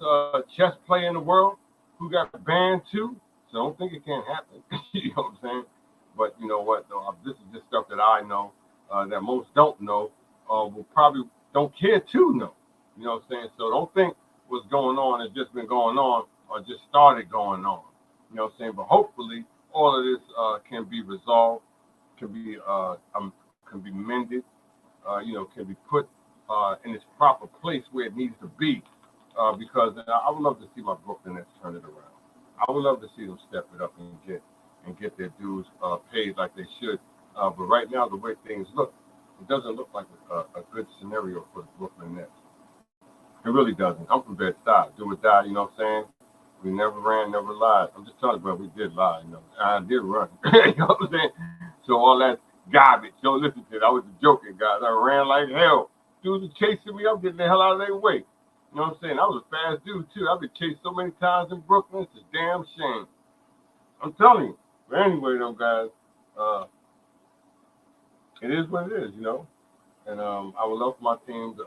chess player in the world who got banned too? So I don't think it can't happen. You know what I'm saying? But you know what? Though, this is just stuff that I know that most don't know, will probably don't care to know. You know what I'm saying? So don't think what's going on has just been going on or just started going on. You know what I'm saying? But hopefully, all of this can be resolved, can be can be mended, can be put in its proper place where it needs to be. Because I would love to see my Brooklyn Nets turn it around. I would love to see them step it up and get their dues paid like they should. But right now, the way things look, it doesn't look like a good scenario for the Brooklyn Nets. It really doesn't. I'm from Bed-Stuy, do or die. You know what I'm saying? We never ran, never lied. I'm just telling you, bro, we did lie. You know, I did run. You know what I'm saying? So all that garbage. Don't listen to it. I was joking, guys. I ran like hell. Dudes are chasing me. I'm getting the hell out of their way. You know what I'm saying? I was a fast dude too. I've been chased so many times in Brooklyn. It's a damn shame. I'm telling you. But anyway, though, guys, it is what it is, you know. And I would love for my teams,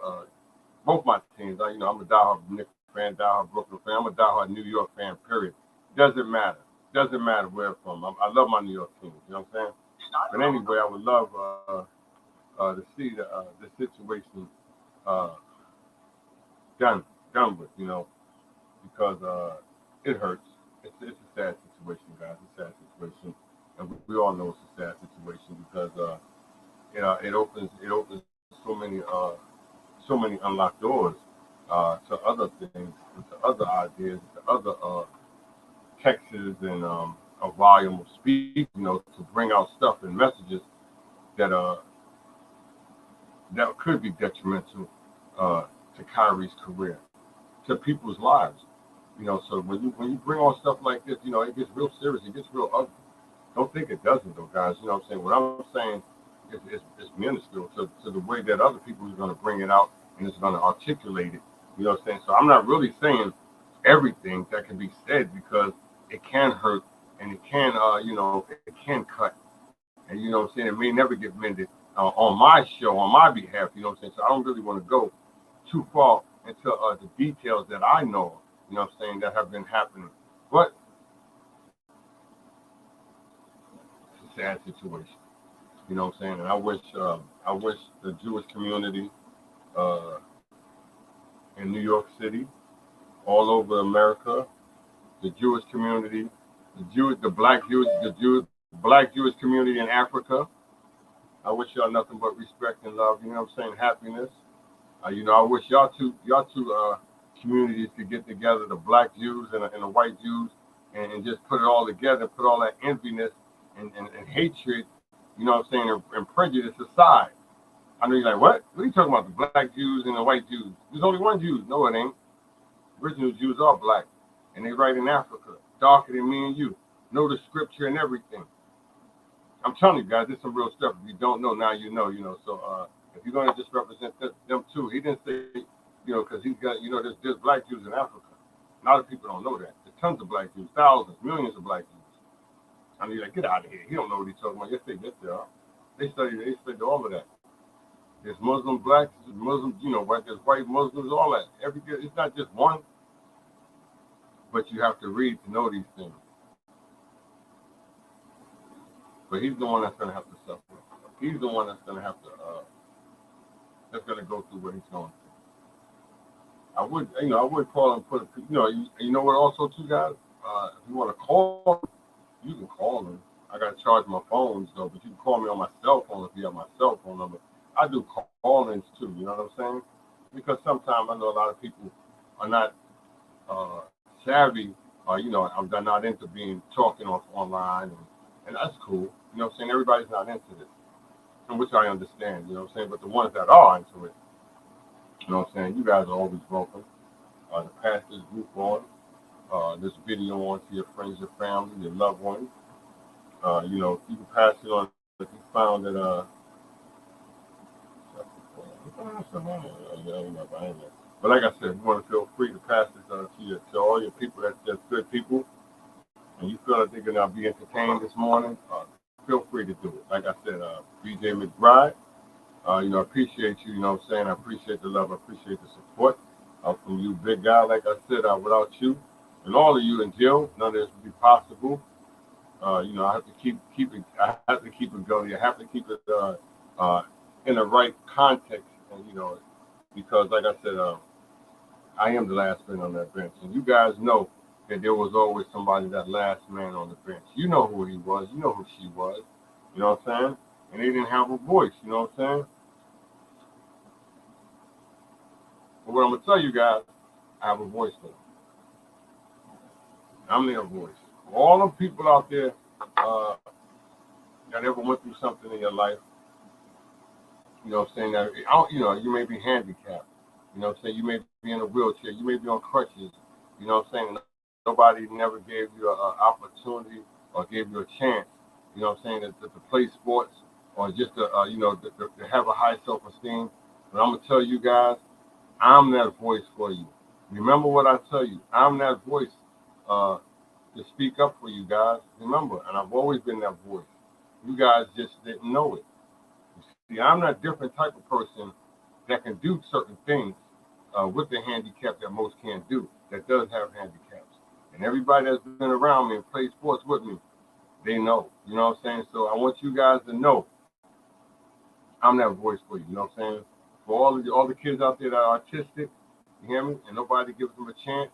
both my teams. I'm a diehard Knicks fan, diehard Brooklyn fan. I'm a diehard New York fan. Period. Doesn't matter. Doesn't matter where I'm from. I love my New York teams. You know what I'm saying? But anyway, I would love to see the situation done with, you know, because it hurts. It's a sad situation, guys. It's a sad situation, and we all know it's a sad situation because it opens so many unlocked doors to other things, to other ideas, to other texts and a volume of speech, you know, to bring out stuff and messages that that could be detrimental to Kyrie's career, to people's lives. You know, so when you bring on stuff like this, you know, it gets real serious, it gets real ugly. Don't think it doesn't though, guys. You know what I'm saying? What I'm saying is minuscule to the way that other people are gonna bring it out and is gonna articulate it. You know what I'm saying? So I'm not really saying everything that can be said because it can hurt and it can it can cut. And you know what I'm saying, it may never get mended on my show, on my behalf, you know what I'm saying? So I don't really want to go too far into the details that I know, you know what I'm saying, that have been happening. But it's a sad situation, you know what I'm saying? And I wish the Jewish community in New York City, all over America, the Jewish community, the black Jewish community in Africa. I wish y'all nothing but respect and love, you know what I'm saying, happiness. I wish y'all two communities could get together, the black Jews and the white Jews, and just put it all together, put all that enviness and hatred, you know what I'm saying, and prejudice aside. I know you're like, what? What are you talking about, the black Jews and the white Jews? There's only one Jew. No, it ain't. Original Jews are black, and they right in Africa, darker than me and you. Know the scripture and everything. I'm telling you guys, this is some real stuff. If you don't know, now you know, So if you're going to just represent them too, he didn't say, because he's got, there's black Jews in Africa. A lot of people don't know that. There's tons of black Jews, thousands, millions of black Jews. I mean, like, get out of here. He don't know what he's talking about. Yes, they are. They study all of that. There's Muslim blacks, Muslims, there's white Muslims, all that. It's not just one, but you have to read to know these things. But he's the one that's going to have to suffer. He's the one that's going to have to, that's going to go through what he's going through. I would call him, you know what also too, guys? If you want to call him, you can call him. I got to charge my phones though, but you can call me on my cell phone if you have my cell phone number. I do call-ins too, you know what I'm saying? Because sometimes I know a lot of people are not savvy, they're not into talking online, and that's cool. You know what I'm saying? Everybody's not into this, and which I understand, you know what I'm saying? But the ones that are into it, you know what I'm saying? You guys are always welcome. To pass this group on, this video on to your friends, your family, your loved ones. You can pass it on if you found that, but like I said, you want to feel free to pass this to all your people that's just good people, and you feel that they're going to be entertained this morning, feel free to do it. Like I said, BJ McBride, I appreciate you, you know what I'm saying? I appreciate the love, I appreciate the support from you, big guy. Like I said, without you and all of you and Jill, none of this would be possible. I have to keep it. I have to keep it going. I have to keep it uh, in the right context, and because like I said, I am the last man on that bench, and you guys know that there was always somebody that last man on the bench. You know who he was. You know who she was. You know what I'm saying? And they didn't have a voice. You know what I'm saying? But what I'm gonna tell you guys, I have a voice for them. I'm their voice. All the people out there uh, that ever went through something in your life, saying that you may be handicapped. Saying you may be in a wheelchair, you may be on crutches. Saying nobody never gave you an opportunity or gave you a chance. Saying to play sports or just to have a high self-esteem. But I'm gonna tell you guys, I'm that voice for you. Remember what I tell you. I'm that voice to speak up for you guys. Remember, and I've always been that voice. You guys just didn't know it. See, I'm that different type of person that can do certain things with the handicap that most can't do, that does have handicaps. And everybody that's been around me and played sports with me, they know. You know what I'm saying? So I want you guys to know I'm that voice for you. You know what I'm saying? For all the kids out there that are autistic, you hear me? And nobody gives them a chance.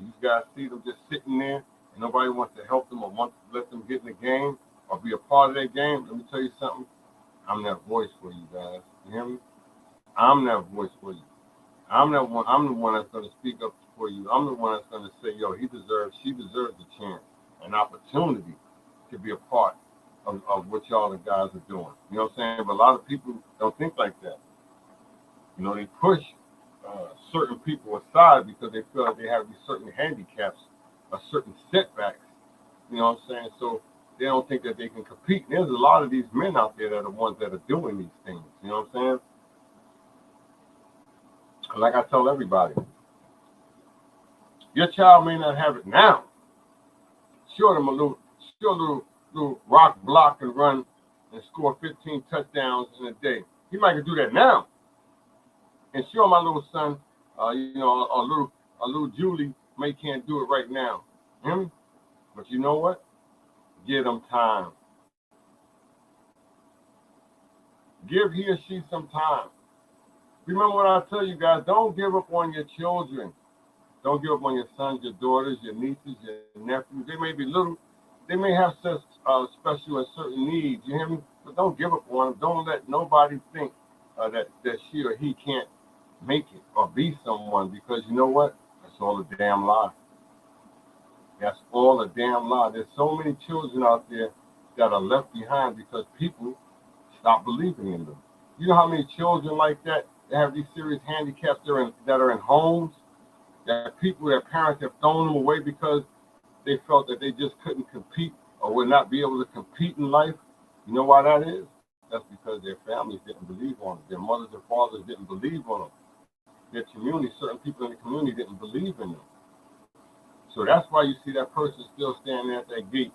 You guys see them just sitting there, and nobody wants to help them or wants to let them get in the game or be a part of that game. Let me tell you something. I'm that voice for you guys. You hear me? I'm that voice for you. I'm the one that's going to speak up for you. I'm the one that's going to say, yo, she deserves a chance, an opportunity to be a part of what y'all the guys are doing. You know what I'm saying? But a lot of people don't think like that. They push certain people aside because they feel like they have these certain handicaps or certain setbacks. You know what I'm saying? So they don't think that they can compete. And there's a lot of these men out there that are the ones that are doing these things. You know what I'm saying? Like I tell everybody, your child may not have it now. Show them a little rock block and run and score 15 touchdowns in a day. He might can do that now. And sure, my little son, a little Julie may can't do it right now. But you know what? Give them time. Give he or she some time. Remember what I tell you guys, don't give up on your children. Don't give up on your sons, your daughters, your nieces, your nephews. They may be little. They may have such special and certain needs. You hear me? But don't give up on them. Don't let nobody think that she or he can't make it or be someone, because you know what? That's all a damn lie. That's all a damn lie. There's so many children out there that are left behind because people stop believing in them. You know how many children like that have these serious handicaps that are in homes, that parents have thrown them away because they felt that they just couldn't compete or would not be able to compete in life? You know why that is? That's because their families didn't believe on them. Their mothers and fathers didn't believe on them. Their community, certain people in the community didn't believe in them. So that's why you see that person still standing at that gate,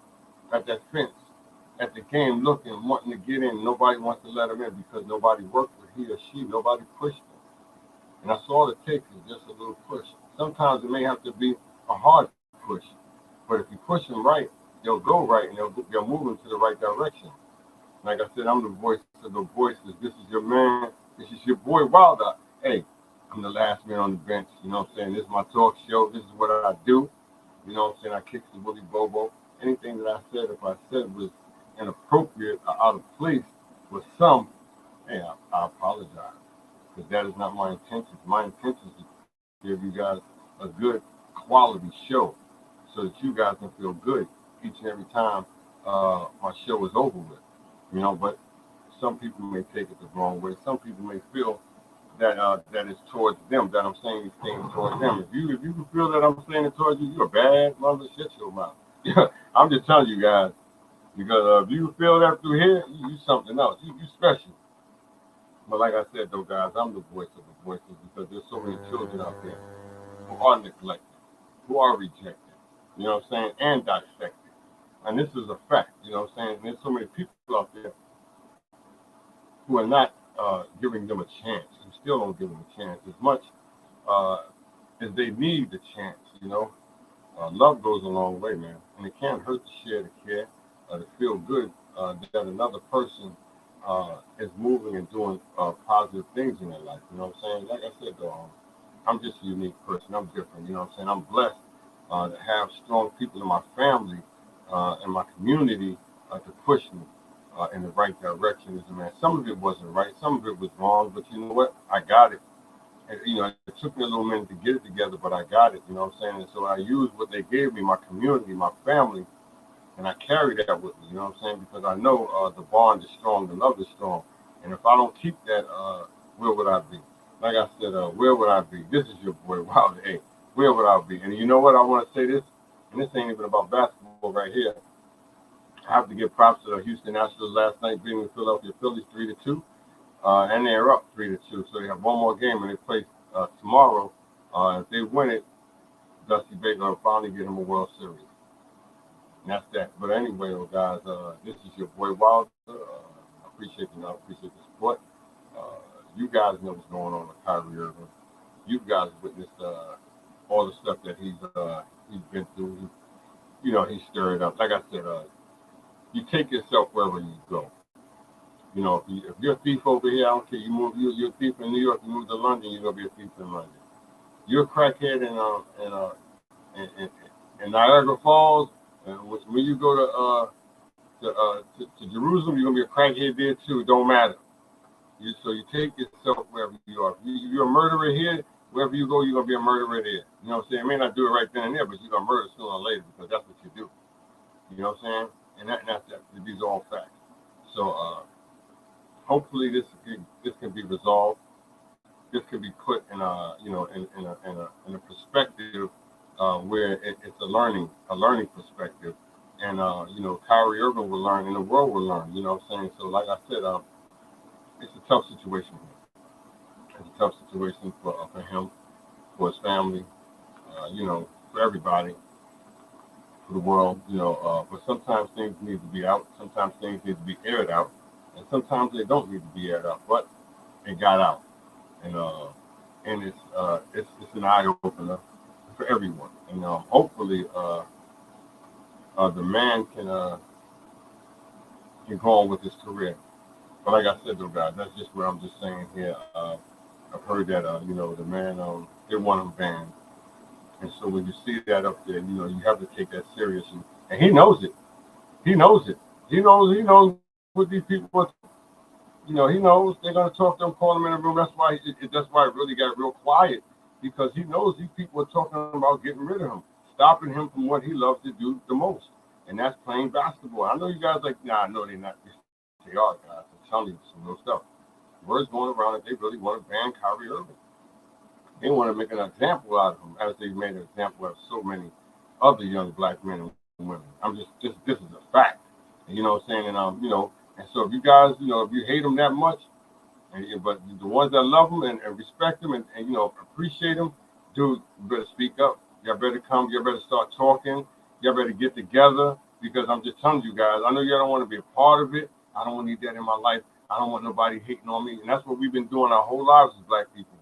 at that fence, at the game looking, wanting to get in. Nobody wants to let them in because nobody worked with he or she. Nobody pushed them. And that's all it takes is just a little push. Sometimes it may have to be a hard push. But if you push them right, they'll go right and they'll move into the right direction. Like I said, I'm the voice of the voices. This is your man. This is your boy Wilder. Hey, I'm the last man on the bench. You know what I'm saying? This is my talk show. This is what I do. You know what I'm saying? I kick the Willie Bobo. Anything that I said, if I said was inappropriate or out of place with some, hey, I apologize. Because that is not my intention. My intention is to give you guys a good quality show so that you guys can feel good each and every time my show is over with. But some people may take it the wrong way. Some people may feel that it's towards them, that I'm saying these things towards them. If you can feel that I'm saying it towards you, you're a bad mother. Shut your mouth. I'm just telling you guys, because if you feel that through here, you something else. You special. But like I said, though, guys, I'm the voice of the voices, because there's so many children out there who are neglected, who are rejected, you know what I'm saying, and dissected. And this is a fact, you know what I'm saying. There's so many people out there who are not giving them a chance, who still don't give them a chance as much as they need the chance, Love goes a long way, man. And it can't hurt to share the care. to feel good that another person is moving and doing positive things in their life. You know what I'm saying? Like I said, though, I'm just a unique person. I'm different. You know what I'm saying? I'm blessed to have strong people in my family and my community to push me in the right direction. As a man, some of it wasn't right, some of it was wrong, but you know what? I got it. And, you know, it took me a little minute to get it together, but I got it. You know what I'm saying? And so I used what they gave me, my community, my family, and I carry that with me. You know what I'm saying? Because I know the bond is strong, the love is strong, and if I don't keep that, where would I be? Like I said, where would I be? This is your boy, Wild A. Where would I be? And you know what? I want to say this, and this ain't even about basketball right here. I have to give props to the Houston Astros last night beating the Philadelphia Phillies 3-2, and they're up 3-2. So they have one more game, and they play tomorrow. If they win it, Dusty Baker will finally get him a World Series. And that's that. But anyway, guys, this is your boy Wilder. I appreciate the support. You guys know what's going on with Kyrie Irving. You guys witnessed all the stuff that he's been through. He stirred up. Like I said, you take yourself wherever you go. You know, if you're a thief over here, I don't care. You're a thief in New York. You move to London, you're gonna be a thief in London. You're a crackhead in Niagara Falls, when you go to Jerusalem, you're gonna be a crackhead there too. It don't matter. So you take yourself wherever you are. If you're a murderer here, wherever you go, you're gonna be a murderer there. You know what I'm saying? You may not do it right then and there, but you're gonna murder sooner or later because that's what you do. You know what I'm saying? And that's that. These are all facts. So hopefully this can be resolved. This can be put in a perspective where it's a learning perspective, and Kyrie Irving will learn, and the world will learn. You know what I'm saying? So like I said, it's a tough situation for him. It's a tough situation for him, for his family, for everybody, for the world. But sometimes things need to be out. Sometimes things need to be aired out, and sometimes they don't need to be aired out. But it got out. And it's an eye opener for everyone. And hopefully the man can go on with his career. But like I said, though, guys, that's just what I'm just saying here. I've heard that the man they want him banned, and so when you see that up there, you have to take that seriously. And he knows it. He knows it. He knows what these people are. He knows they're going to talk to him, call him in the room. That's why it really got real quiet, because he knows these people are talking about getting rid of him, stopping him from what he loves to do the most, and that's playing basketball. I know you guys like, nah, no, they're not. They are, guys. I'm telling you some real stuff. Words going around that they really want to ban Kyrie Irving. They want to make an example out of him, as they made an example of so many other young black men and women. This is a fact. And, you know what I'm saying? And and so if you guys, if you hate him that much, but the ones that love him and respect him and appreciate him, dude, you better speak up. Y'all better come. Y'all better start talking. Y'all better get together, because I'm just telling you guys, I know y'all don't want to be a part of it. I don't want to need that in my life. I don't want nobody hating on me. And that's what we've been doing our whole lives as black people.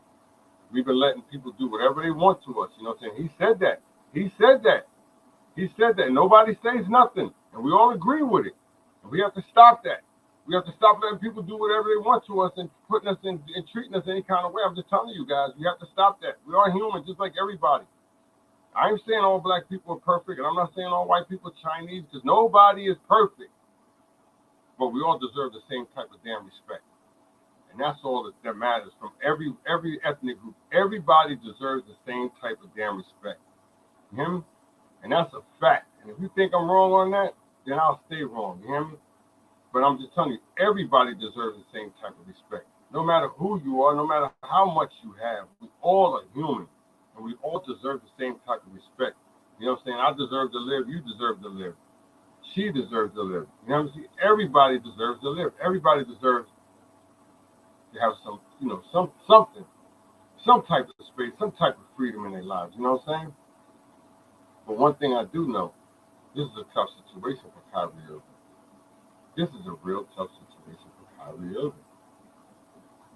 We've been letting people do whatever they want to us. You know what I'm saying? He said that. He said that. Nobody says nothing. And we all agree with it. And we have to stop that. We have to stop letting people do whatever they want to us and putting us in and treating us any kind of way. I'm just telling you guys, we have to stop that. We are human, just like everybody. I ain't saying all black people are perfect, and I'm not saying all white people are Chinese, because nobody is perfect. But we all deserve the same type of damn respect. And that's all that matters. From every ethnic group, everybody deserves the same type of damn respect. You hear me? And that's a fact. And if you think I'm wrong on that, then I'll stay wrong. You hear me? But I'm just telling you, everybody deserves the same type of respect. No matter who you are, no matter how much you have, we all are human. And we all deserve the same type of respect. You know what I'm saying? I deserve to live. You deserve to live. She deserves to live. You know what I'm saying? Everybody deserves to live. Everybody deserves to have something, some type of space, some type of freedom in their lives. You know what I'm saying? But one thing I do know, this is a tough situation for Kyrie Irving. This is a real tough situation for Kyrie Irving.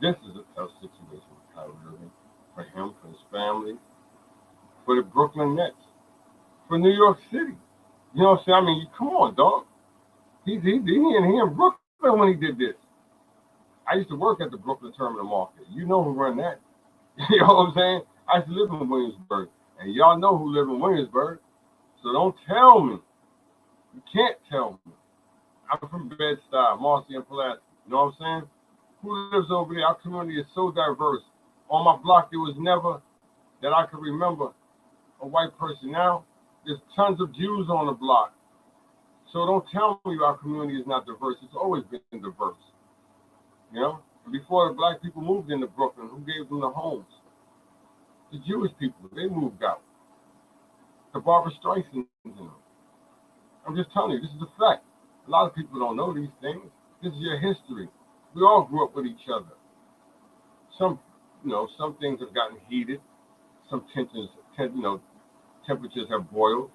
This is a tough situation for Kyrie Irving, for him, for his family, for the Brooklyn Nets, for New York City. You know what I'm saying? I mean, come on, dog. He in Brooklyn when he did this. I used to work at the Brooklyn Terminal Market. You know who run that. You know what I'm saying? I used to live in Williamsburg. And y'all know who live in Williamsburg. So don't tell me. You can't tell me. I'm from Bed-Stuy, Marcy, and Pulaski. You know what I'm saying? Who lives over there? Our community is so diverse. On my block, there was never, that I can remember, a white person. Now, there's tons of Jews on the block. So don't tell me our community is not diverse. It's always been diverse. You know? And before the black people moved into Brooklyn, who gave them the homes? The Jewish people. They moved out. The Barbara Streisand. I'm just telling you, this is a fact. A lot of people don't know these things. This is your history. We all grew up with each other. Some things have gotten heated. Some temperatures have boiled.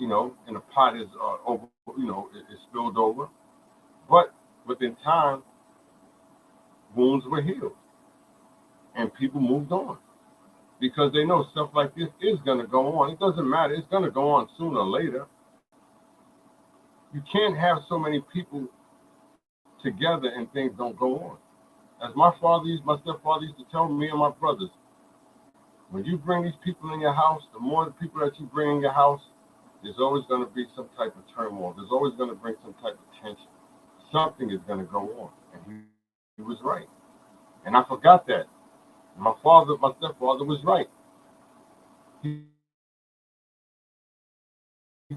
And the pot is over. It's spilled over. But within time, wounds were healed, and people moved on because they know stuff like this is going to go on. It doesn't matter. It's going to go on sooner or later. You can't have so many people together and things don't go on. As my stepfather used to tell me and my brothers, when you bring these people in your house, the more the people that you bring in your house, there's always going to be some type of turmoil. There's always going to bring some type of tension. Something is going to go on. And he was right. And I forgot that. My stepfather was right. He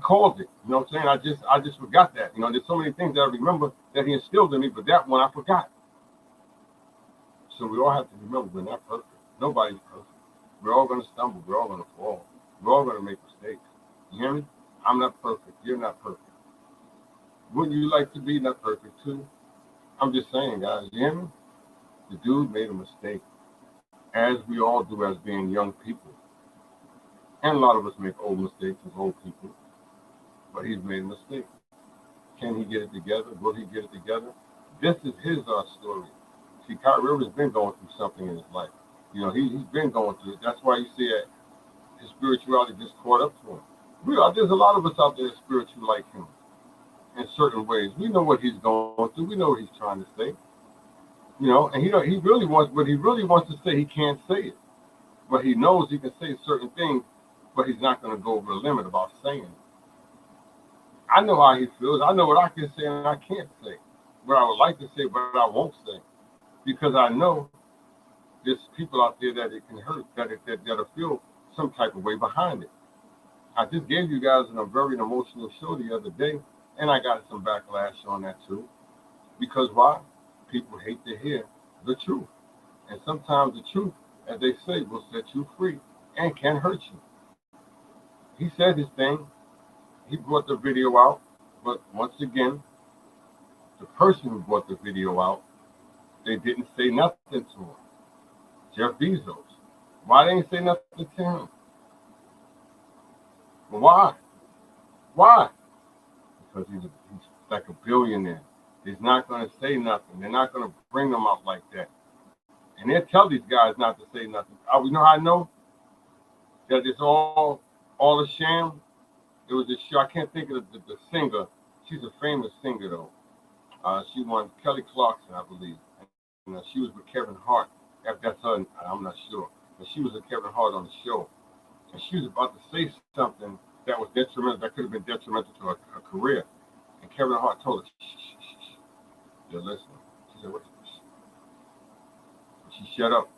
called it. You know what I'm saying? I just forgot that. There's so many things that I remember that he instilled in me, but that one I forgot. So we all have to remember we're not perfect. Nobody's perfect. We're all going to stumble. We're all going to fall. We're all going to make mistakes. You hear me? I'm not perfect. You're not perfect. Wouldn't you like to be not perfect too? I'm just saying, guys. You hear me? The dude made a mistake, as we all do as being young people. And a lot of us make old mistakes as old people. But he's made a mistake. Can he get it together? Will he get it together? This is his story. See, Kyrie Irving's been going through something in his life. He's been going through it. That's why you see that his spirituality just caught up to him. There's a lot of us out there spiritual like him in certain ways. We know what he's going through. We know what he's trying to say. And he really wants what he really wants to say. He can't say it, but he knows he can say certain things, but he's not going to go over the limit about saying it. I know how he feels. I know what I can say and I can't say. What I would like to say, but I won't say. Because I know there's people out there that it can hurt, that'll feel some type of way behind it. I just gave you guys a very emotional show the other day, and I got some backlash on that too. Because why? People hate to hear the truth. And sometimes the truth, as they say, will set you free and can hurt you. He said his thing. He brought the video out, but once again, the person who brought the video out, they didn't say nothing to him. Jeff Bezos. Why they didn't say nothing to him? Why? Why? Because he's like a billionaire. He's not going to say nothing. They're not going to bring them out like that. And they tell these guys not to say nothing. You know how I know that it's all a sham? It was a show. I can't think of the singer. She's a famous singer, though. She won Kelly Clarkson, I believe. And she was with Kevin Hart. That's her. I'm not sure. But she was with Kevin Hart on the show. And she was about to say something that was detrimental, that could have been detrimental to her career. And Kevin Hart told her, shh. You're listening. She said, what? She shut up.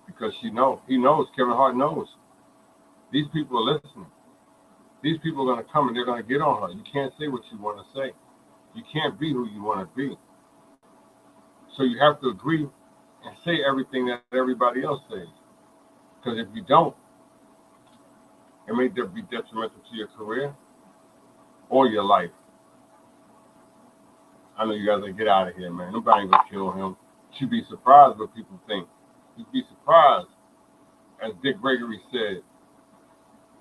Because he knows. Kevin Hart knows. These people are listening. These people are going to come and they're going to get on her. You can't say what you want to say. You can't be who you want to be. So you have to agree and say everything that everybody else says. Because if you don't, it may be detrimental to your career or your life. I know you guys are get out of here, man. Nobody ain't going to kill him. You'd be surprised what people think. You'd be surprised. As Dick Gregory said,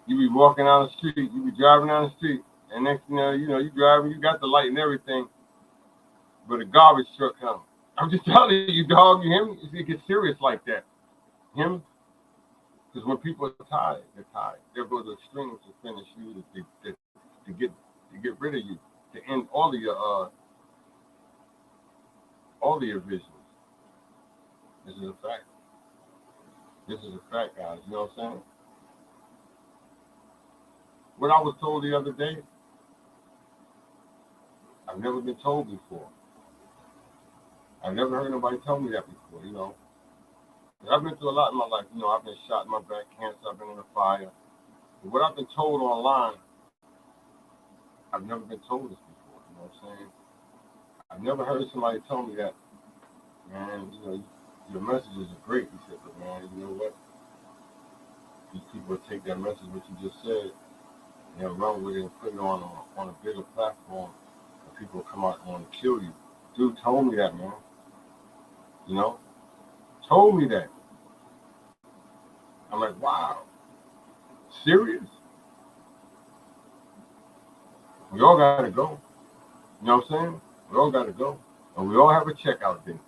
you be walking down the street, you be driving down the street, and next thing you know, you driving, you got the light and everything, but a garbage truck comes. I'm just telling you, dog, you hear me? It gets serious like that. You hear me? Because when people are tired, they're tired. They'll go to extremes to finish you, to get rid of you. to end all of your visions. This is a fact. This is a fact, guys. You know what I'm saying? What I was told the other day, I've never been told before. I've never heard nobody tell me that before, you know. I've been through a lot in my life. You know, I've been shot in my back, cancer, I've been in a fire. But what I've been told online, I've never been told this before, you know what I'm saying? I've never heard somebody tell me that, man, you know, your messages are great. He said, but man, you know what? These people will take that message, what you just said, and run with it and put it on a bigger platform, and people will come out and want to kill you. Dude told me that, man. You know? Told me that. I'm like, wow. Serious? We all got to go. You know what I'm saying? We all got to go. And we all have a checkout date.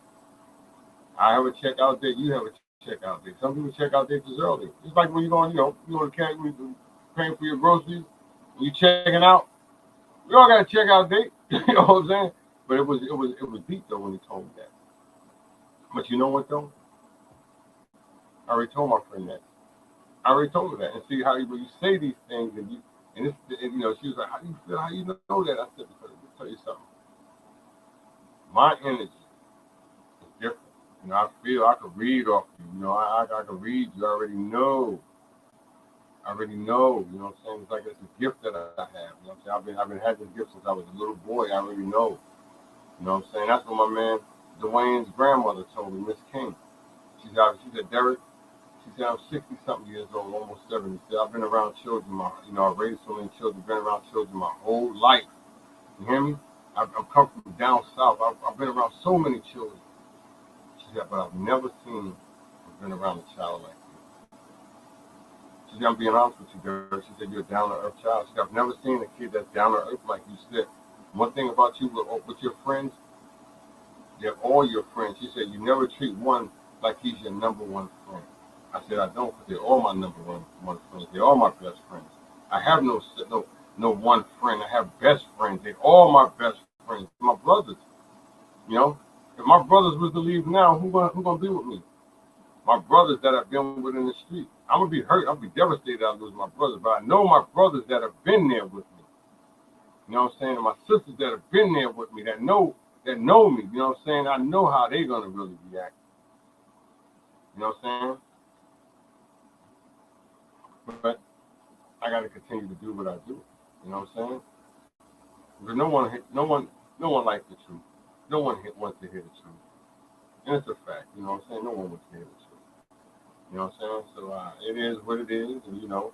I have a checkout date. You have a checkout date. Some people check out dates early. It's like when you're going, you go to cash, you paying for your groceries, and you checking out. We all got a checkout date. You know what I'm saying? But it was deep though when he told me that. But you know what though? I already told my friend that. I already told her that. And see how when you say these things and you know, she was like, how do you feel? How you know that? I said, because let me tell you something. My energy is different. You know, I could read off you. You know, I can read you. I already know. You know what I'm saying? It's like it's a gift that I have. You know what I'm saying? I've been had this gift since I was a little boy. I already know. You know what I'm saying? That's what my man Dwayne's grandmother told me, Miss King. She said, Derek, she said, I'm 60-something years old, almost 70. She said, I've been around children. I've raised so many children, been around children my whole life. You hear me? I've come from down south. I've been around so many children. She said, but I've never been around a child like you. She said, I'm being honest with you, Derek. She said, you're a down-to-earth child. She said, I've never seen a kid that's down-to-earth like you said. One thing about you with your friends, they're all your friends. She said, you never treat one like he's your number one friend. I said, I don't, because they're all my number one friends. They're all my best friends. I have no one friend. I have best friends. They're all my best friends. My brothers. You know, if my brothers was to leave now, who gonna be with me? My brothers that I've been with in the street. I'm gonna be hurt. I'll be devastated I lose my brothers. But I know my brothers that have been there with me. You know what I'm saying? And my sisters that have been there with me, that know me. You know what I'm saying? I know how they're gonna really react. You know what I'm saying? But I got to continue to do what I do. You know what I'm saying? Because no one likes the truth. No one wants to hear the truth, and it's a fact. You know what I'm saying? No one wants to hear the truth. You know what I'm saying? So it is what it is, and you know,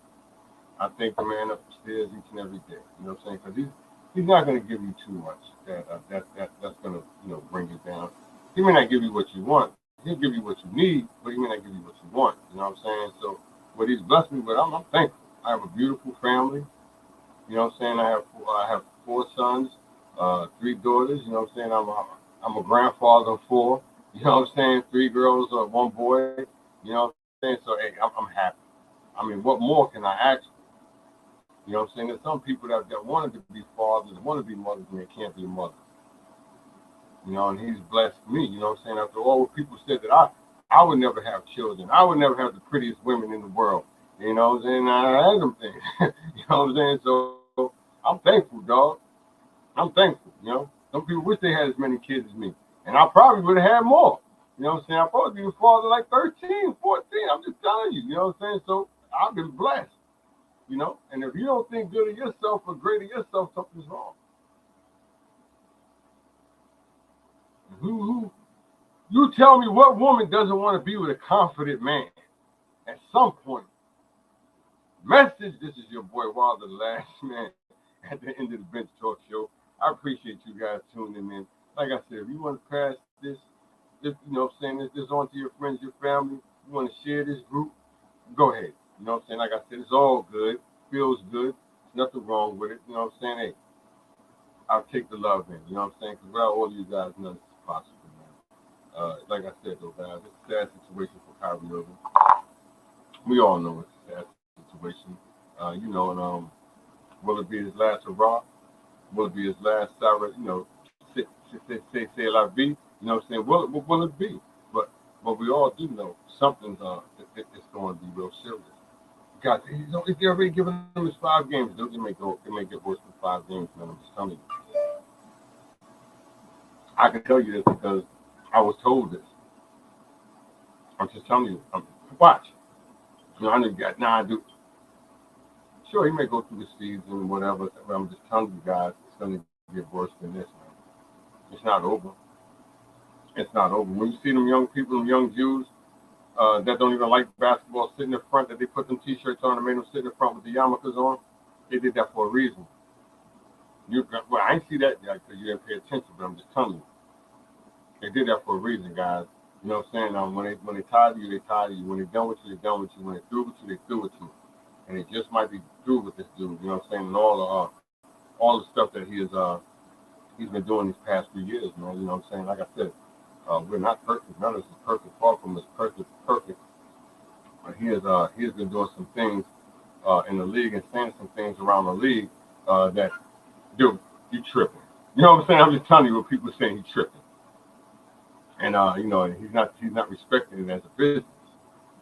I thank the man upstairs each and every day. You know what I'm saying? Because he's not going to give you too much that's going to bring you down. He may not give you what you want. He'll give you what you need, but he may not give you what you want. You know what I'm saying? So what he's blessed me with, I'm thankful. I have a beautiful family. You know what I'm saying? I have 4 sons, 3 daughters. You know what I'm saying? I'm a grandfather of 4. You know what I'm saying? 3 girls, 1 boy. You know what I'm saying? So hey, I'm happy. I mean, what more can I ask for? You know what I'm saying? There's some people that wanted to be fathers, want to be mothers, and they can't be mothers. You know, and he's blessed me. You know what I'm saying? After all what people said that I would never have children. I would never have the prettiest women in the world. You know what I'm saying? I had them things. You know what I'm saying? So I'm thankful, dog. I'm thankful, you know. Some people wish they had as many kids as me. And I probably would have had more. You know what I'm saying? I'd probably be a father like 13, 14. I'm just telling you, you know what I'm saying? So I've been blessed, you know. And if you don't think good of yourself or great of yourself, something's wrong. You tell me what woman doesn't want to be with a confident man at some point? Message, this is your boy Wilder, the last man at the end of the Bench Talk Show. I appreciate you guys tuning in. Like I said, if you want to pass this you know what I'm saying, this on to your friends, your family, you want to share this group, go ahead. You know what I'm saying? Like I said, it's all good. Feels good. There's nothing wrong with it. You know what I'm saying? Hey, I'll take the love in. You know what I'm saying? Because without all you guys, none of this is possible, man. Like I said, though, guys, it's a sad situation for Kyrie Irving. We all know it's a sad situation. You know, and will it be his last hurrah? Will it be his last Sabbath? Say la vie. You know what I'm saying? Will it be? But we all do know something's it's going to be real serious. Guys, if they're already giving him his 5 games, it may get worse than 5 games, man. I'm just telling you. I can tell you this because I was told this. I'm just telling you. Watch. I know you got I do. Sure, he may go through the season, whatever. But I'm just telling you guys, it's going to get worse than this, man. It's not over. It's not over. When you see them young people, them young Jews that don't even like basketball sitting in front, that they put them T-shirts on and made them sit in front with the yarmulkes on, they did that for a reason. I ain't see that yet because you didn't pay attention, but I'm just telling you. They did that for a reason, guys. You know what I'm saying? When they tired of you, they tired of you. When they're done with you, they're done with you. When they're through with you, they're through with you. And they just might be through with this dude. You know what I'm saying? And all the stuff that he's been doing these past few years, man. You know what I'm saying? Like I said, we're not perfect. None of us is perfect. Far from us perfect. But he has been doing some things in the league and saying some things around the league that, dude, you tripping. You know what I'm saying? I'm just telling you what people are saying. He's tripping. And he's not respecting it as a business.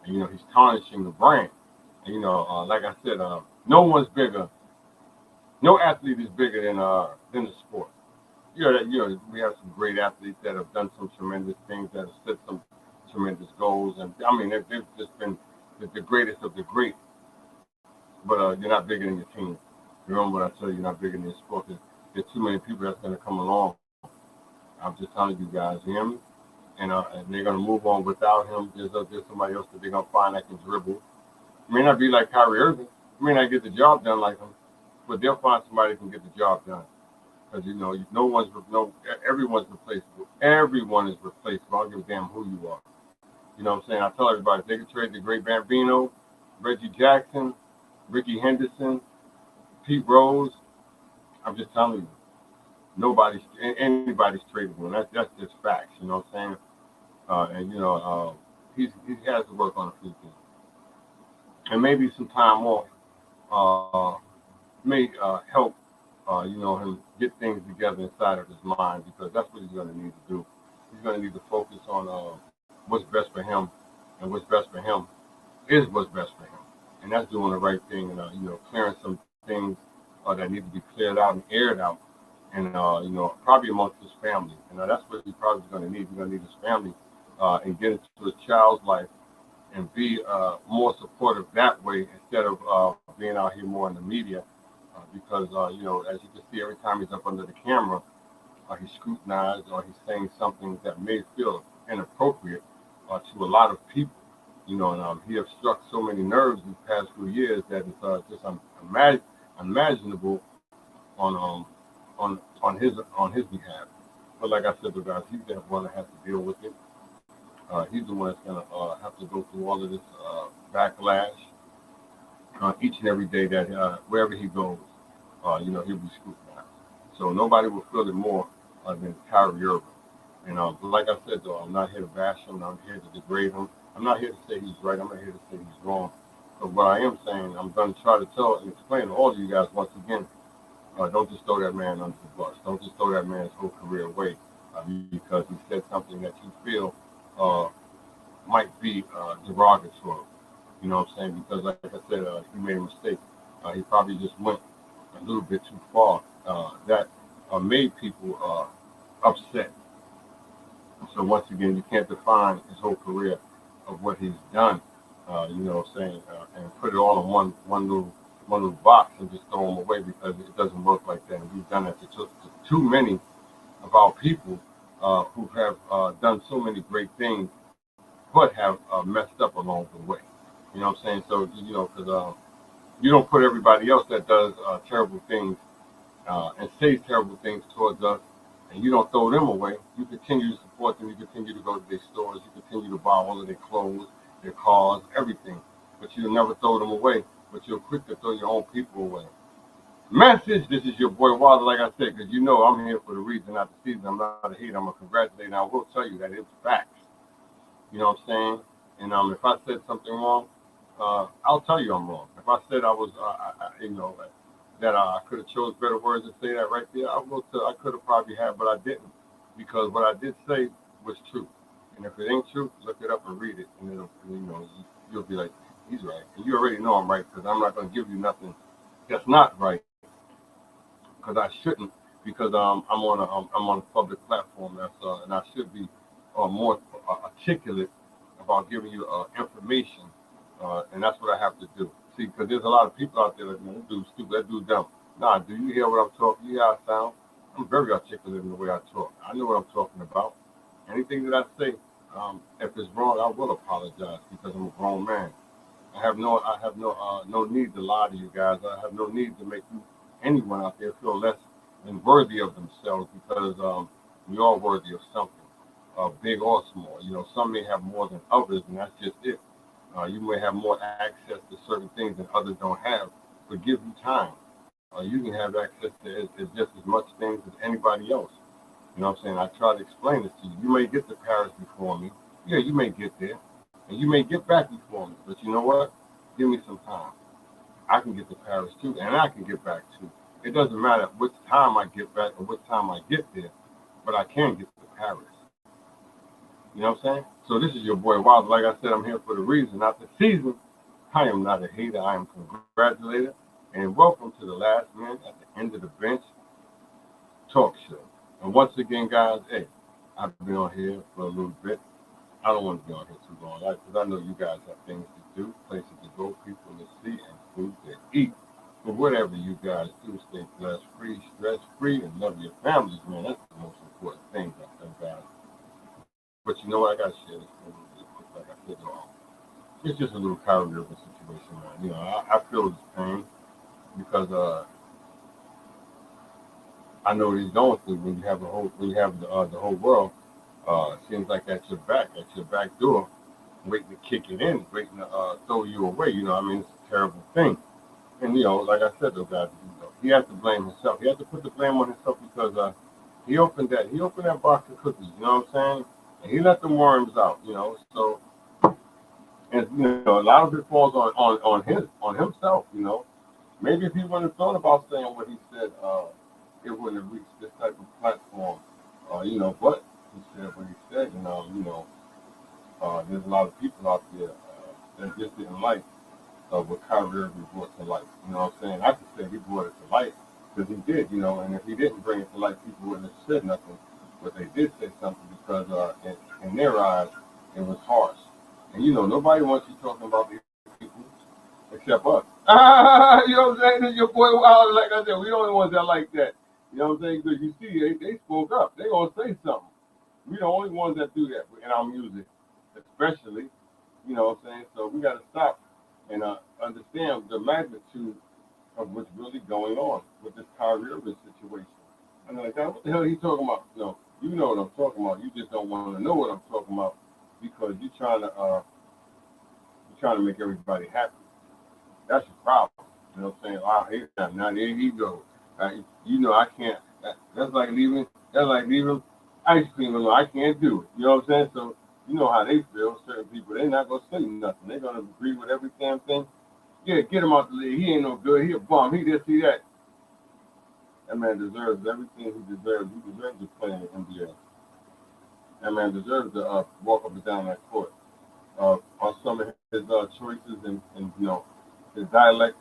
And he's tarnishing the brand. And like I said, no one's bigger. No athlete is bigger than the sport. We have some great athletes that have done some tremendous things, that have set some tremendous goals, and I mean they've just been the greatest of the great. But you're not bigger than your team. Remember what I tell you, you're not bigger than your sport. There's too many people that's going to come along. I'm just telling you guys, you hear me? And they're going to move on without him. There's somebody else that they're going to find that can dribble. It may not be like Kyrie Irving. He may not get the job done like him, but they'll find somebody who can get the job done. Because everyone's replaceable. Everyone is replaceable. I don't give a damn who you are. You know what I'm saying? I tell everybody, if they could trade the great Bambino, Reggie Jackson, Ricky Henderson, Pete Rose, I'm just telling you, anybody's tradable. And that's just facts. You know what I'm saying? He has to work on a few things, and maybe some time off may help. Him get things together inside of his mind, because that's what he's going to need to do. He's going to need to focus on what's best for him, and what's best for him is what's best for him, and that's doing the right thing, and clearing some things that need to be cleared out and aired out, and probably amongst his family. That's what he's probably going to need. He's going to need his family and get into his child's life and be more supportive that way, instead of being out here more in the media. Because as you can see, every time he's up under the camera, he's scrutinized, or he's saying something that may feel inappropriate to a lot of people. And he has struck so many nerves these past few years that it's just unimaginable on his behalf. But like I said, guys, he's the one that has to deal with it. He's the one that's gonna have to go through all of this backlash each and every day that wherever he goes. He'll be scrutinized. So nobody will feel it more than Kyrie Irving. And like I said, though, I'm not here to bash him. I'm here to degrade him. I'm not here to say he's right. I'm not here to say he's wrong. But what I am saying, I'm going to try to tell and explain to all of you guys once again, don't just throw that man under the bus. Don't just throw that man's whole career away because he said something that you feel might be derogatory. You know what I'm saying? Because like I said, he made a mistake. He probably just went a little bit too far. That made people upset. So once again, you can't define his whole career of what he's done. And put it all in one little box and just throw him away, because it doesn't work like that. And we've done that to too many of our people who have done so many great things, but have messed up along the way. You know what I'm saying? So because you don't put everybody else that does terrible things and says terrible things towards us, and you don't throw them away. You continue to support them. You continue to go to their stores. You continue to buy all of their clothes, their cars, everything. But you'll never throw them away. But you're quick to throw your own people away. Message, this is your boy Wilder, like I said, because I'm here for the reason, not the season. I'm not a hater. I'm a congratulator. And I will tell you that it's facts. You know what I'm saying? And if I said something wrong, I'll tell you I'm wrong. If I said I was, that I could have chose better words to say that right there. I could have probably had, but I didn't, because what I did say was true. And if it ain't true, look it up and read it, and you'll be like, he's right. And you already know I'm right, because I'm not going to give you nothing that's not right, because I shouldn't, because I'm on a public platform, and I should be more articulate about giving you information, and that's what I have to do. See, because there's a lot of people out there like, man, that dude's stupid, that dude dumb. Nah, do you hear what I'm talking? You hear how I sound? I'm very articulate in the way I talk. I know what I'm talking about. Anything that I say, if it's wrong, I will apologize, because I'm a grown man. I have no need to lie to you guys. I have no need to make anyone out there feel less than worthy of themselves, because we all worthy of something, big or small. Some may have more than others, and that's just it. You may have more access to certain things than others don't have, but give you time. You can have access to just as much things as anybody else. You know what I'm saying? I try to explain this to you. You may get to Paris before me. Yeah, you may get there. And you may get back before me. But you know what? Give me some time. I can get to Paris too, and I can get back too. It doesn't matter which time I get back or what time I get there, but I can get to Paris. You know what I'm saying? So this is your boy Wild. Like I said, I'm here for the reason, not the season. I am not a hater. I am congratulated. And welcome to the Last Man at the End of the Bench talk show. And once again, guys, hey, I've been on here for a little bit. I don't want to be on here too long, because I know you guys have things to do, places to go, people to see, and food to eat. But whatever you guys do, stay blessed, free, stress free, and love your families, man. That's the most important thing, guys. But you know what? I got to share this thing with you. Like I said, it's just a little Kyrie Irving situation, man. I feel his pain, because I know what he's going through when you have the whole world. Seems like at your back door, waiting to kick it in, waiting to throw you away. It's a terrible thing. And like I said, though, guys, he has to blame himself. He has to put the blame on himself, because he opened that box of cookies. You know what I'm saying? And he let the worms out. So, and a lot of it falls on himself. Maybe if he wouldn't have thought about saying what he said, it wouldn't have reached this type of platform. But he said what he said, and there's a lot of people out there that just didn't like what Kyrie Irving brought to light. You know what I'm saying? I could say he brought it to light, because he did, and if he didn't bring it to light, people wouldn't have said nothing. But they did say something, because in their eyes, it was harsh. And nobody wants you talking about these people except us. You know what I'm saying? This is your boy Wild. Like I said, we the only ones that like that. You know what I'm saying? Because you see, they spoke up. They gonna say something. We the only ones that do that in our music, especially. You know what I'm saying? So we got to stop and understand the magnitude of what's really going on with this Kyrie Irving situation. And like, what the hell are you talking about? You know what I'm talking about. You just don't want to know what I'm talking about, because you're trying to make everybody happy. That's your problem. You know what I'm saying? I hate that. Now there he goes. I can't. That's like leaving. That's like leaving ice cream alone. I can't do it. You know what I'm saying? So you know how they feel. Certain people, they're not gonna say nothing. They're gonna agree with every damn thing. Yeah, get him out the league. He ain't no good. He a bum. He this, he that. That man deserves everything he deserves. He deserves to play in the NBA. That man deserves to walk up and down that court. On some of his choices, and his dialect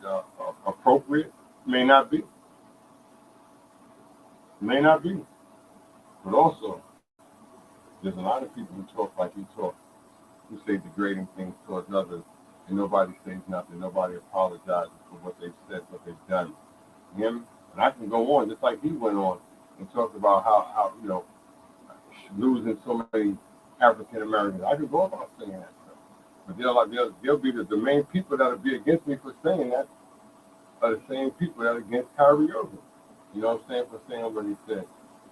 appropriate, may not be, but also there's a lot of people who talk like he talks, who say degrading things towards others, and nobody says nothing. Nobody apologizes for what they've said, what they've done. You hear me? And I can go on just like he went on and talked about how losing so many African Americans. I could go about saying that stuff, but they'll be the main people that'll be against me for saying that are the same people that are against Kyrie Irving. You know what I'm saying? For saying what he said.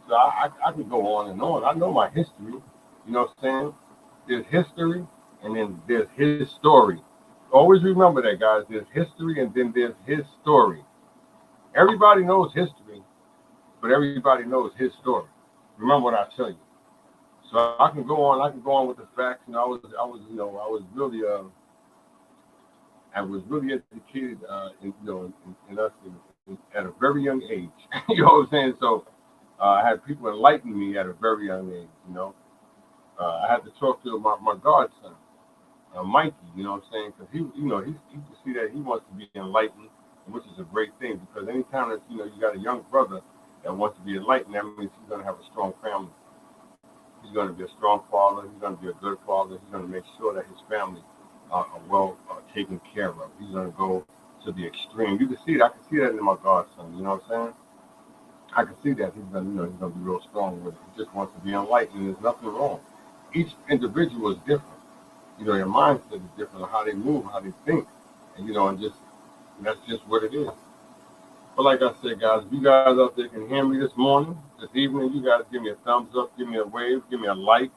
So I can go on and on. I know my history. You know what I'm saying? There's history, and then there's his story. Always remember that, guys. There's history, and then there's his story. Everybody knows history, but everybody knows his story. Remember what I tell you. So I can go on. I can go on with the facts. I was really educated, in us at a very young age. You know what I'm saying? So I had people enlighten me at a very young age. I had to talk to my godson, Mikey. You know what I'm saying? Because he can see that he wants to be enlightened, which is a great thing. Because anytime that you got a young brother that wants to be enlightened, that means he's going to have a strong family. He's going to be a strong father. He's going to be a good father. He's going to make sure that his family are well taken care of. He's going to go to the extreme. You can see it. I can see that in my godson. You know what I'm saying? I can see that he's going to, he's going to be real strong with it. He just wants to be enlightened. There's nothing wrong. Each individual is different. Their mindset is different, how they move, how they think, and that's just what it is. But like I said, guys, if you guys out there can hear me this morning, this evening, you guys give me a thumbs up, give me a wave, give me a like,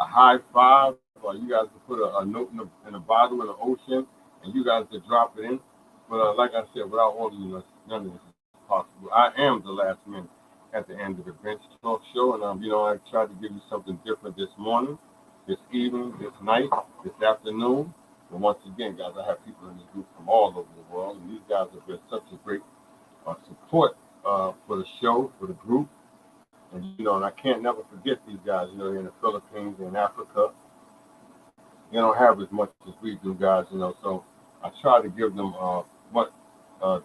a high five, or you guys can put a note in a bottle in the ocean, and you guys can drop it in. But like I said, without all of you, none of this is possible. I am the last minute at the end of the Bench Talk Show, and I tried to give you something different this morning, this evening, this night, this afternoon. But once again, guys, I have people in this group from all over the world, and these guys have been such a great support for the show, for the group. And I can't never forget these guys. They're in the Philippines, in Africa. They don't have as much as we do, guys. So I try to give them what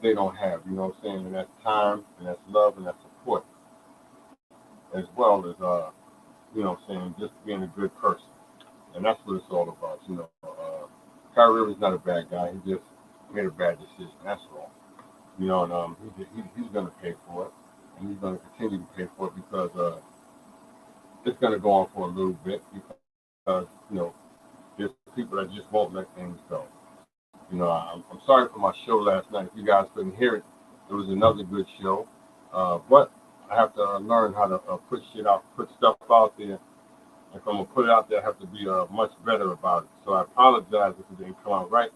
they don't have. You know what I'm saying? And that's time, and that's love, and that's support, as well as just being a good person. And that's what it's all about. Kyrie Irving's not a bad guy. He just made a bad decision. That's all. And he's going to pay for it, and he's going to continue to pay for it because it's going to go on for a little bit because there's people that just won't let things go. I'm sorry for my show last night. If you guys couldn't hear it, it was another good show, but I have to learn how to put stuff out there. If I'm going to put it out there, I have to be much better about it. So I apologize if it didn't come out right.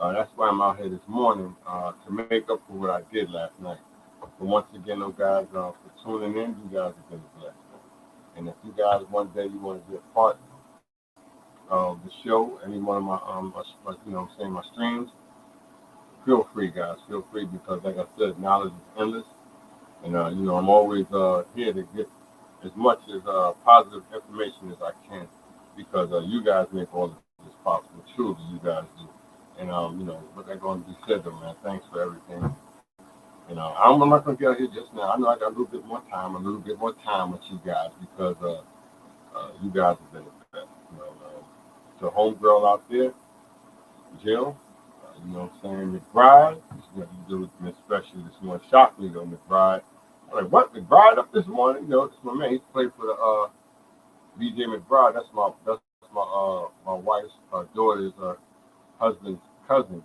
That's why I'm out here this morning to make up for what I did last night. But once again, guys, for tuning in, you guys have been blessed. And if you guys one day you want to be a part of the show, any one of my streams, feel free, guys. Feel free because, like I said, knowledge is endless. And I'm always here to get as much as positive information as I can because you guys make all of this possible. Truly, you guys do. And, what they're going to be said, though, man, thanks for everything. I'm not going to get out here just now. I know I got a little bit more time with you guys because you guys have been the best. To homegirl out there, Jill, you know what I'm saying, McBride, you do Miss Special this morning. Shocked me, though, McBride. I'm like, what, McBride up this morning? It's my man. He played for the BJ McBride. That's my wife's daughter's husband's cousin,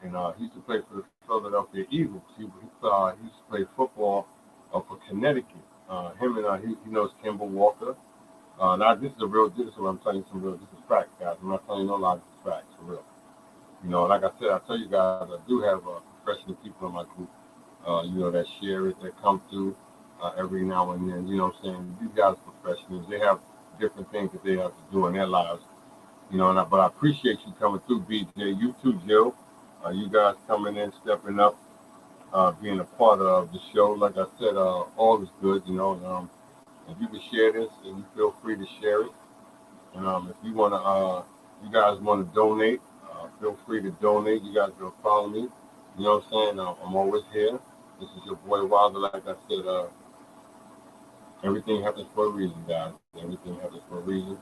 and he used to play for the Philadelphia Eagles. He used to play football for Connecticut. Him and he knows Kimball Walker. Now this is what I'm telling you this is facts, guys. I'm not telling you no lies, this is facts, for real. Like I said, I tell you guys, I do have professional people in my group, that share it, that come through every now and then. You know what I'm saying? These guys are professionals. They have different things that they have to do in their lives. But I appreciate you coming through, BJ. You too, Jill. You guys coming in, stepping up, being a part of the show. Like I said, all is good, if you can share this, and you feel free to share it. And if you you guys want to donate, feel free to donate. You guys can follow me. You know what I'm saying? I'm always here. This is your boy Wilder. Like I said, everything happens for a reason, guys. Everything happens for a reason.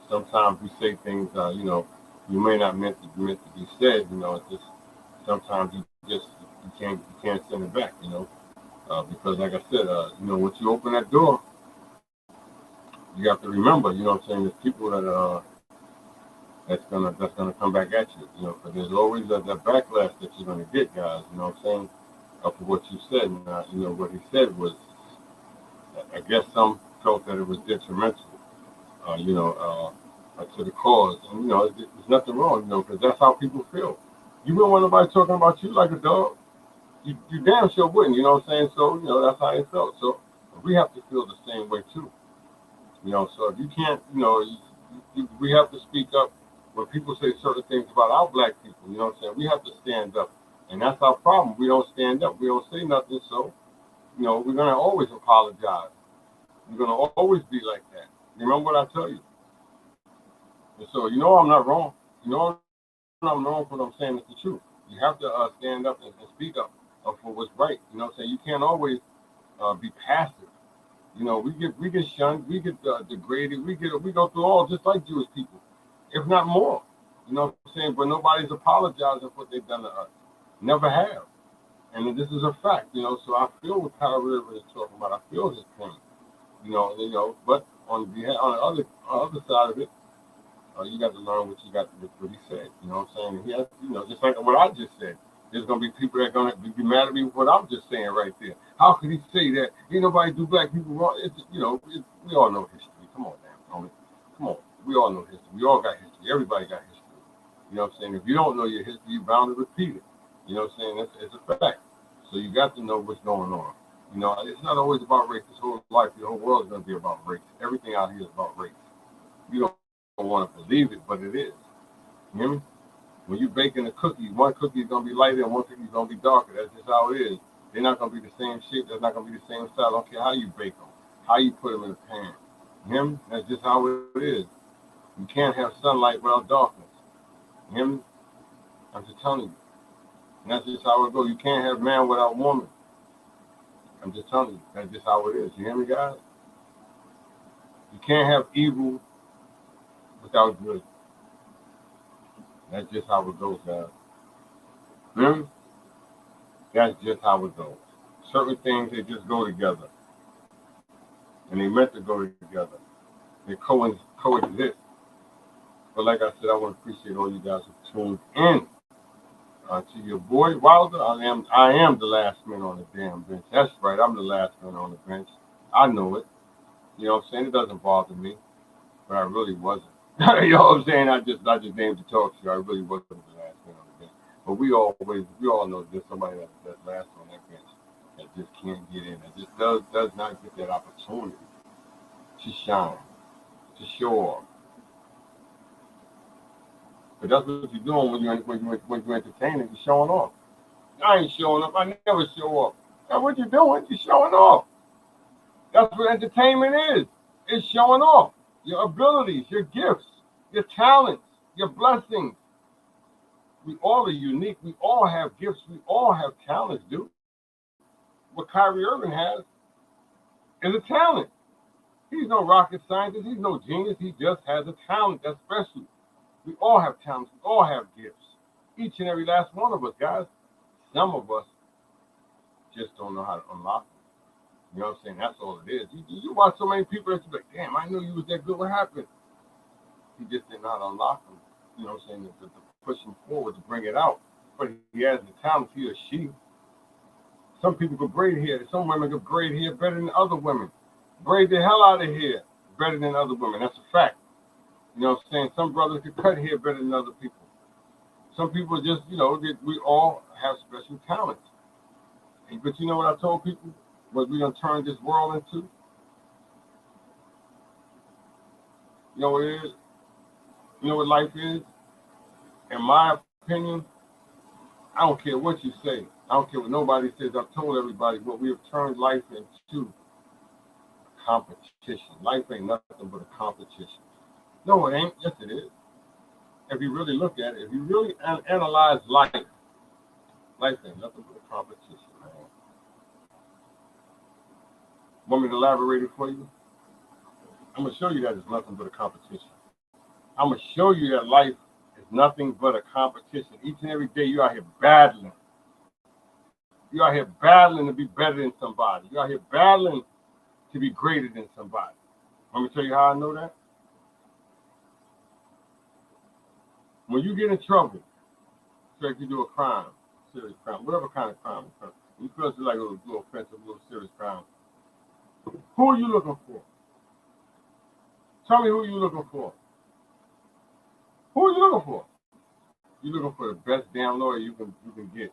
Sometimes we say things, you may not meant to be said. It's just sometimes you can't send it back. Because like I said, once you open that door, you have to remember. You know what I'm saying? There's people that's gonna come back at you. Because there's always that backlash that you're gonna get, guys. You know what I'm saying? For what you said, and what he said was, I guess some felt that it was detrimental. To the cause. And, there's nothing wrong, because that's how people feel. You wouldn't want nobody talking about you like a dog. You damn sure wouldn't, you know what I'm saying? So, that's how it felt. So we have to feel the same way too. So if you can't, we have to speak up when people say certain things about our black people, you know what I'm saying? We have to stand up And that's our problem. We don't stand up. We don't say nothing. So, we're going to always apologize. We're going to always be like that. Remember what I tell you. And so, I'm not wrong. I'm wrong for what I'm saying is the truth. You have to stand up and speak up for what's right. Saying you can't always be passive. We get shunned, we get degraded, we go through all just like Jewish people, if not more. You know what I'm saying? But nobody's apologizing for what they've done to us. Never have. And this is a fact. So I feel what Kyrie Irving is talking about. I feel his pain. But on the other side of it, you got to learn what he said. You know what I'm saying? He has, just like what I just said. There's gonna be people that are gonna be mad at me for what I'm just saying right there. How could he say that? Ain't nobody do black people wrong. We all know history. Come on, damn, Tony. Come on. We all know history. We all got history. Everybody got history. You know what I'm saying? If you don't know your history, you're bound to repeat it. You know what I'm saying? It's a fact. So you got to know what's going on. It's not always about race. This whole life, your whole world is gonna be about race. Everything out here is about race. You don't want to believe it, but it is. You hear me? When you baking a cookie, one cookie is gonna be lighter and one cookie is gonna be darker. That's just how it is. They're not gonna be the same shape. They're not gonna be the same style. I don't care how you bake them, how you put them in a pan. You hear me? That's just how it is. You can't have sunlight without darkness. You hear me? I'm just telling you. And that's just how it goes. You can't have man without woman. I'm just telling you. That's just how it is. You hear me, guys? You can't have evil without good. That's just how it goes, guys. That's just how it goes. Certain things, they just go together. And they meant to go together. They coexist. But like I said, I want to appreciate all you guys who tuned in to your boy Wilder. I am the last man on the damn bench. That's right, I'm the last man on the bench. I know it. You know what I'm saying? It doesn't bother me. But I really wasn't. You know what I'm saying? I just named the talk show. I really wasn't the last man on the bench. But we all know there's somebody that's last on that bench that just can't get in. That just does not get that opportunity to shine, to show off. But that's what you're doing when you're entertaining. You're showing off. I ain't showing up. I never show off. That's what you're doing. You're showing off. That's what entertainment is. It's showing off your abilities, your gifts, your talents, your blessings. We all are unique. We all have gifts. We all have talents, dude. What Kyrie Irving has is a talent. He's no rocket scientist. He's no genius. He just has a talent that's special. We all have talents. We all have gifts. Each and every last one of us, guys. Some of us just don't know how to unlock them. You know what I'm saying? That's all it is. You watch so many people that you like, damn, I knew you was that good. What happened? He just did not unlock them. You know what I'm saying? To push him forward, to bring it out. But he has the talent, he or she. Some people could braid hair. Some women could braid hair better than other women. Braid the hell out of hair better than other women. That's a fact. You know what I'm saying? Some brothers could cut hair better than other people. Some people just, we all have special talents. But you know what I told people? What we're going to turn this world into? You know what it is? You know what life is? In my opinion, I don't care what you say. I don't care what nobody says. I've told everybody what we have turned life into competition. Life ain't nothing but a competition. No, it ain't. Yes, it is. If you really look at it, if you really analyze life ain't nothing but a competition, man. Want me to elaborate it for you? I'm going to show you that it's nothing but a competition. I'm going to show you that life is nothing but a competition. Each and every day, you're out here battling. You're out here battling to be better than somebody. You're out here battling to be greater than somebody. Let me tell you how I know that. When you get in trouble, say if you do a crime, serious crime, whatever kind of crime, you feel it's like a little offensive, a little serious crime. Who are you looking for? Tell me who you're looking for. Who are you looking for? You're looking for the best damn lawyer you can get.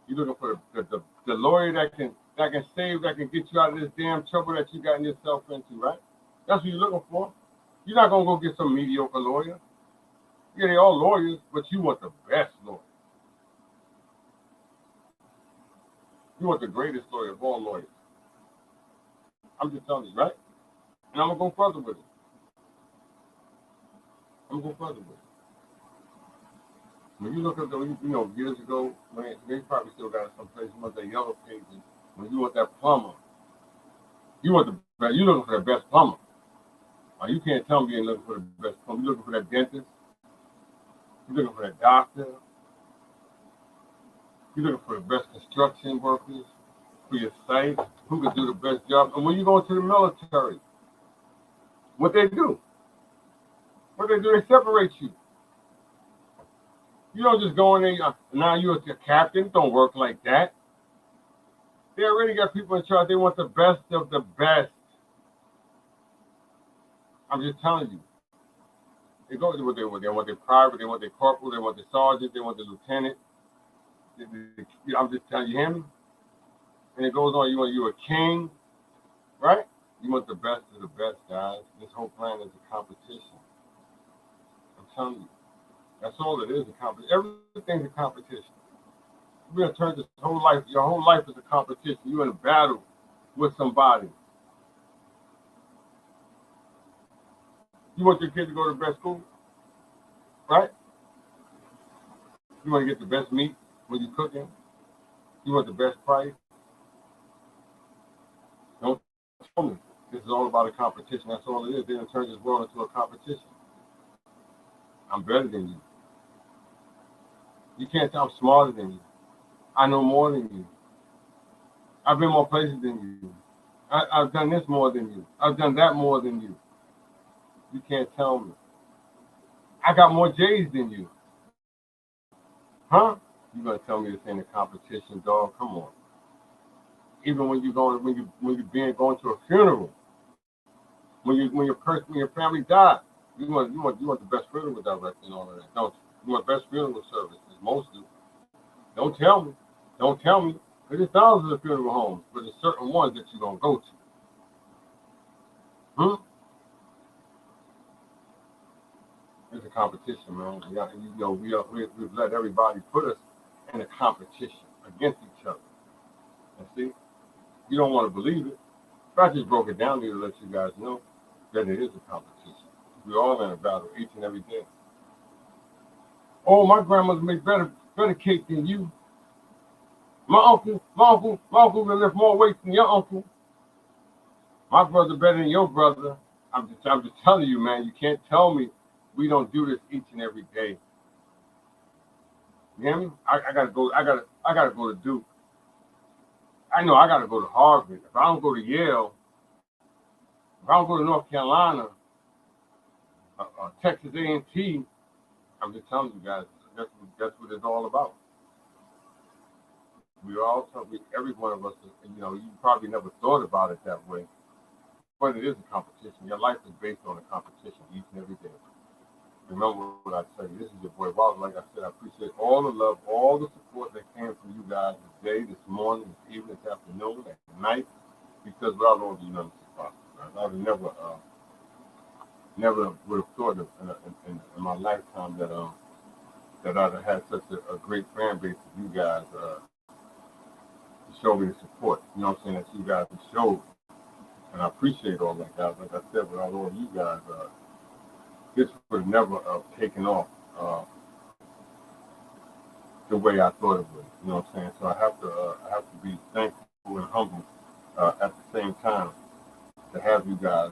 You're looking for the lawyer that can get you out of this damn trouble that you gotten yourself into, right? That's what you're looking for. You're not gonna go get some mediocre lawyer. Yeah, they all lawyers, but you want the best lawyer. You want the greatest lawyer of all lawyers. I'm just telling you, right? And I'm going to go further with it. I'm going to go further with it. When you look at the, years ago, when they probably still got it someplace, you want that yellow pages, when you want that plumber, you looking for the best plumber. You can't tell me you ain't looking for the best plumber. You're looking for that dentist. You're looking for that doctor. You're looking for the best construction workers for your site, who can do the best job. And when you go to the military, what they do? They separate you. You don't just go in there, now you're a captain. Don't work like that. They already got people in charge. They want the best of the best. I'm just telling you. They go to what they want. They want their private, they want their corporal, they want the sergeant, they want the lieutenant. I'm just telling you, hear me? And it goes on, you're a king, right? You want the best of the best, guys. This whole plan is a competition. I'm telling you. That's all it is, a competition. Everything's a competition. You're going to turn your whole life is a competition. You're in a battle with somebody. You want your kid to go to the best school, right? You want to get the best meat when you're cooking. You want the best price. Don't tell me. This is all about a competition. That's all it is. They're going to turn this world into a competition. I'm better than you. You can't tell I'm smarter than you. I know more than you. I've been more places than you. I've done this more than you. I've done that more than you. You can't tell me. I got more J's than you. Huh? You gonna tell me this ain't a competition, dog? Come on. Even when you're going to a funeral, when your family died, you want the best funeral director and all of that, don't you? You want best funeral services, most do. Don't tell me. Because there's thousands of funeral homes, but there's certain ones that you're gonna go to. It's a competition, man. We've let everybody put us in a competition against each other. And see, you don't want to believe it. But I just broke it down here to let you guys know that it is a competition. We're all in a battle each and every day. Oh, my grandmother made better cake than you. My uncle will lift more weight than your uncle. My brother better than your brother. I'm just telling you, man. You can't tell me we don't do this each and every day. You hear me? I gotta go to Duke. I know I gotta go to Harvard. If I don't go to Yale, if I don't go to North Carolina, Texas A&T, I'm just telling you guys, that's what it's all about. Every one of us, you probably never thought about it that way, but it is a competition. Your life is based on a competition each and every day. Remember what I tell you. This is your boy Robert. Like I said, I appreciate all the love, all the support that came from you guys today, this morning, this evening, this afternoon, at night, because without all of you, none of this is possible. I would never would have thought in my lifetime that I'd have had such a great fan base of you guys to show me the support. You know what I'm saying? That you guys have showed. And I appreciate all that, guys. Like I said, without all of you guys, this would have never taken off the way I thought it would. You know what I'm saying? So I have to be thankful and humble at the same time to have you guys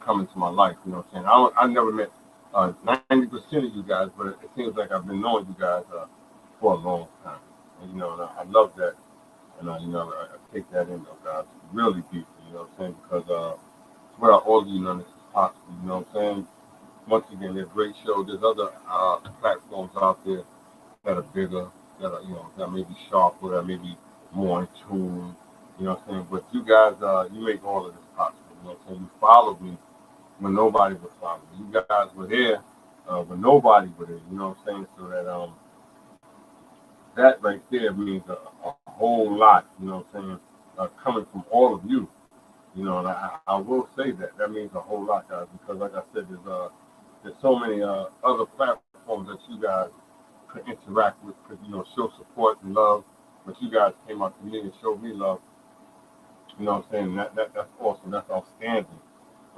come into my life. You know what I'm saying? I never met 90% of you guys, but it seems like I've been knowing you guys for a long time. And I love that, and I take that in, guys, really deeply. You know what I'm saying? Because without all of you, none of this is possible. You know what I'm saying? Once again, they're a great show. There's other platforms out there that are bigger, that may be sharper, that may be more in tune. You know what I'm saying? But you guys, you make all of this possible. You know what I'm saying? You followed me when nobody would follow me. You guys were there when nobody was there. You know what I'm saying? So that right there means a whole lot. You know what I'm saying? Coming from all of you. And I will say that means a whole lot, guys, because like I said, there's so many other platforms that you guys could interact with, could show support and love, but you guys came out to me and showed me love. You know what I'm saying? That's awesome. That's outstanding.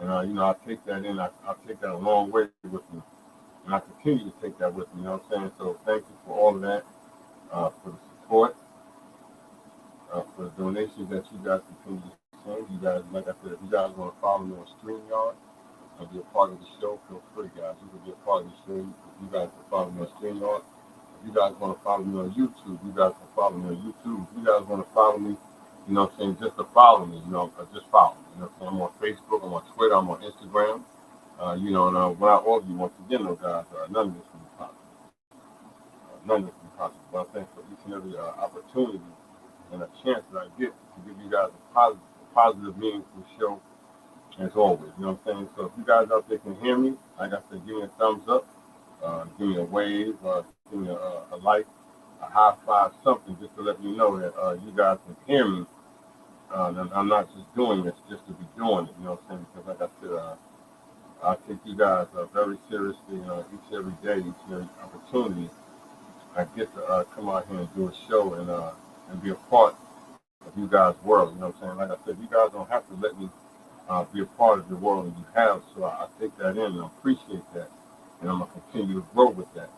And I take that in. I take that a long way with me, and I continue to take that with me. You know what I'm saying? So thank you for all of that, for the support, for the donations that you guys continue to send. You guys, like I said, if you guys want to follow me on StreamYard and be a part of the show, feel free, guys. You can be a part of the show. You guys can follow me on StreamYard. If you guys want to follow me on YouTube, you guys can follow me on YouTube. If you guys want to follow me, you know what I'm saying, just to follow me, just follow me. You know what I'm saying? I'm on Facebook, I'm on Twitter, I'm on Instagram. Without all of you, once again, though, guys, none of this would be possible. None of this would be possible. But I think for each and every opportunity and a chance that I get to give you guys a positive, meaningful show, as always. You know what I'm saying? So if you guys out there can hear me, like I said, give me a thumbs up, give me a wave, give me a like, a high five, something, just to let me know that you guys can hear me. And I'm not just doing this just to be doing it. You know what I'm saying? Because like I said, I take you guys very seriously each every day, each and every opportunity. I get to come out here and do a show and be a part of you guys' world. You know what I'm saying? Like I said, you guys don't have to let me be a part of the world that you have. So I take that in and I appreciate that. And I'm going to continue to grow with that.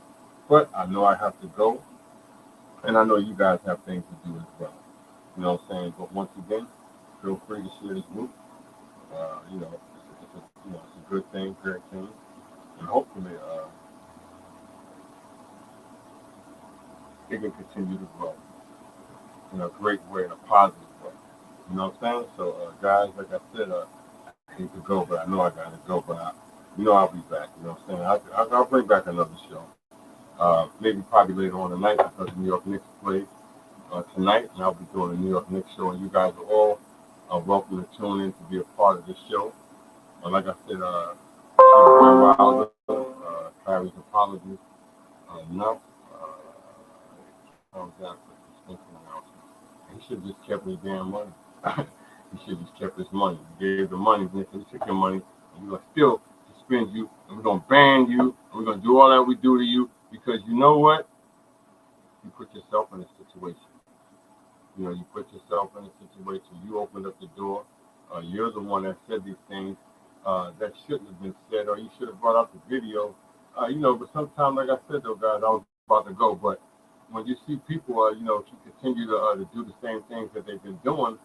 But I know I have to go. And I know you guys have things to do as well. You know what I'm saying? But once again, feel free to share this group. It's a good thing, great thing. And hopefully it can continue to grow in a great way, in a positive way. You know what I'm saying? So, guys, like I said, I hate to go, but I know I got to go. But I'll be back. You know what I'm saying? I'll bring back another show. Maybe probably later on tonight because the New York Knicks play tonight, and I'll be doing a New York Knicks show. And you guys are all welcome to tune in to be a part of this show. Like I said, Roy Wilder, Kyrie's apologies. Enough. Comes out for suspension announcement. He should have just kept his damn money. He should have just kept his money. He gave the money, then he took your money, and we're going to still suspend you, and we're going to ban you, and we're going to do all that we do to you, because you know what? You put yourself in a situation. You put yourself in a situation. You opened up the door. You're the one that said these things that shouldn't have been said, or you should have brought up the video. But sometimes, like I said, though, guys, I was about to go, but when you see people, if you continue to do the same things that they've been doing,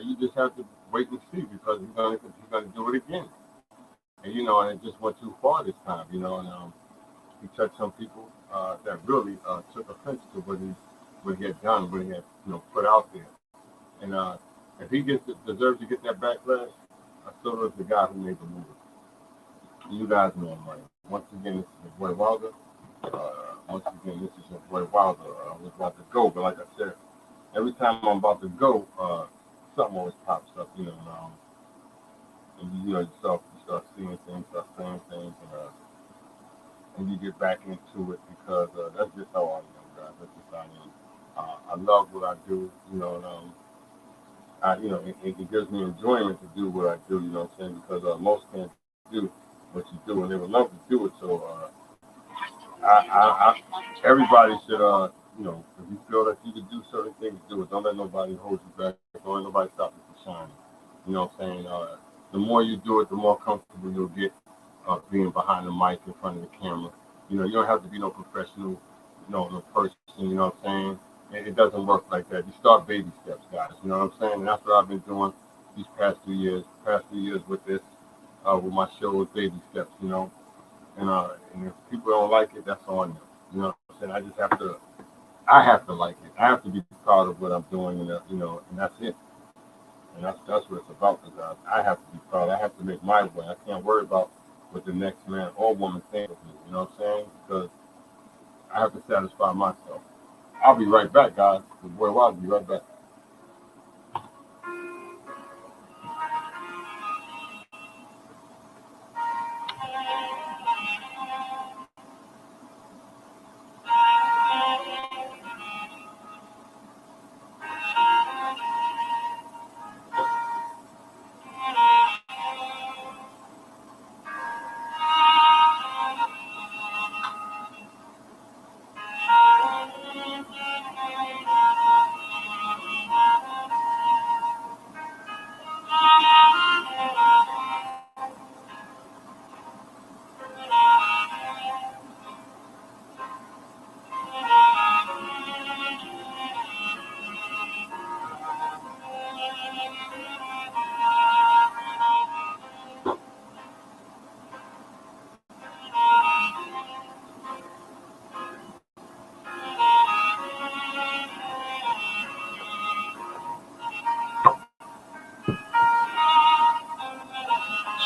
you just have to wait and see, because he's gonna do it again. And it just went too far this time. And he touched some people that really took offense to what he had done, what he had put out there. And if he deserves to get that backlash, so does the guy who made the movie. You guys know him, right? Once again, this is your boy Wilder. I was about to go, but like I said, every time I'm about to go, something always pops up, and you start seeing things, start saying things, and you get back into it, because that's just how I am, guys. That's just how I am. I love what I do, it gives me enjoyment to do what I do, you know what I'm saying? Because most can't do what you do, and they would love to do it. So everybody should, if you feel that you can do certain things, do it. Don't let nobody hold you back. Don't let nobody stop you from shining. You know what I'm saying? The more you do it, the more comfortable you'll get being behind the mic, in front of the camera. You don't have to be no professional, no person. You know what I'm saying? It doesn't work like that. You start baby steps, guys. You know what I'm saying? And that's what I've been doing these past 2 years. With this, with my show, is baby steps. And if people don't like it, that's on them. You know what I'm saying? I have to like it. I have to be proud of what I'm doing, and that's it. And that's what it's about, guys. I have to be proud. I have to make my way. I can't worry about what the next man or woman thinks of me. You know what I'm saying? Because I have to satisfy myself. I'll be right back, guys. I'll be right back.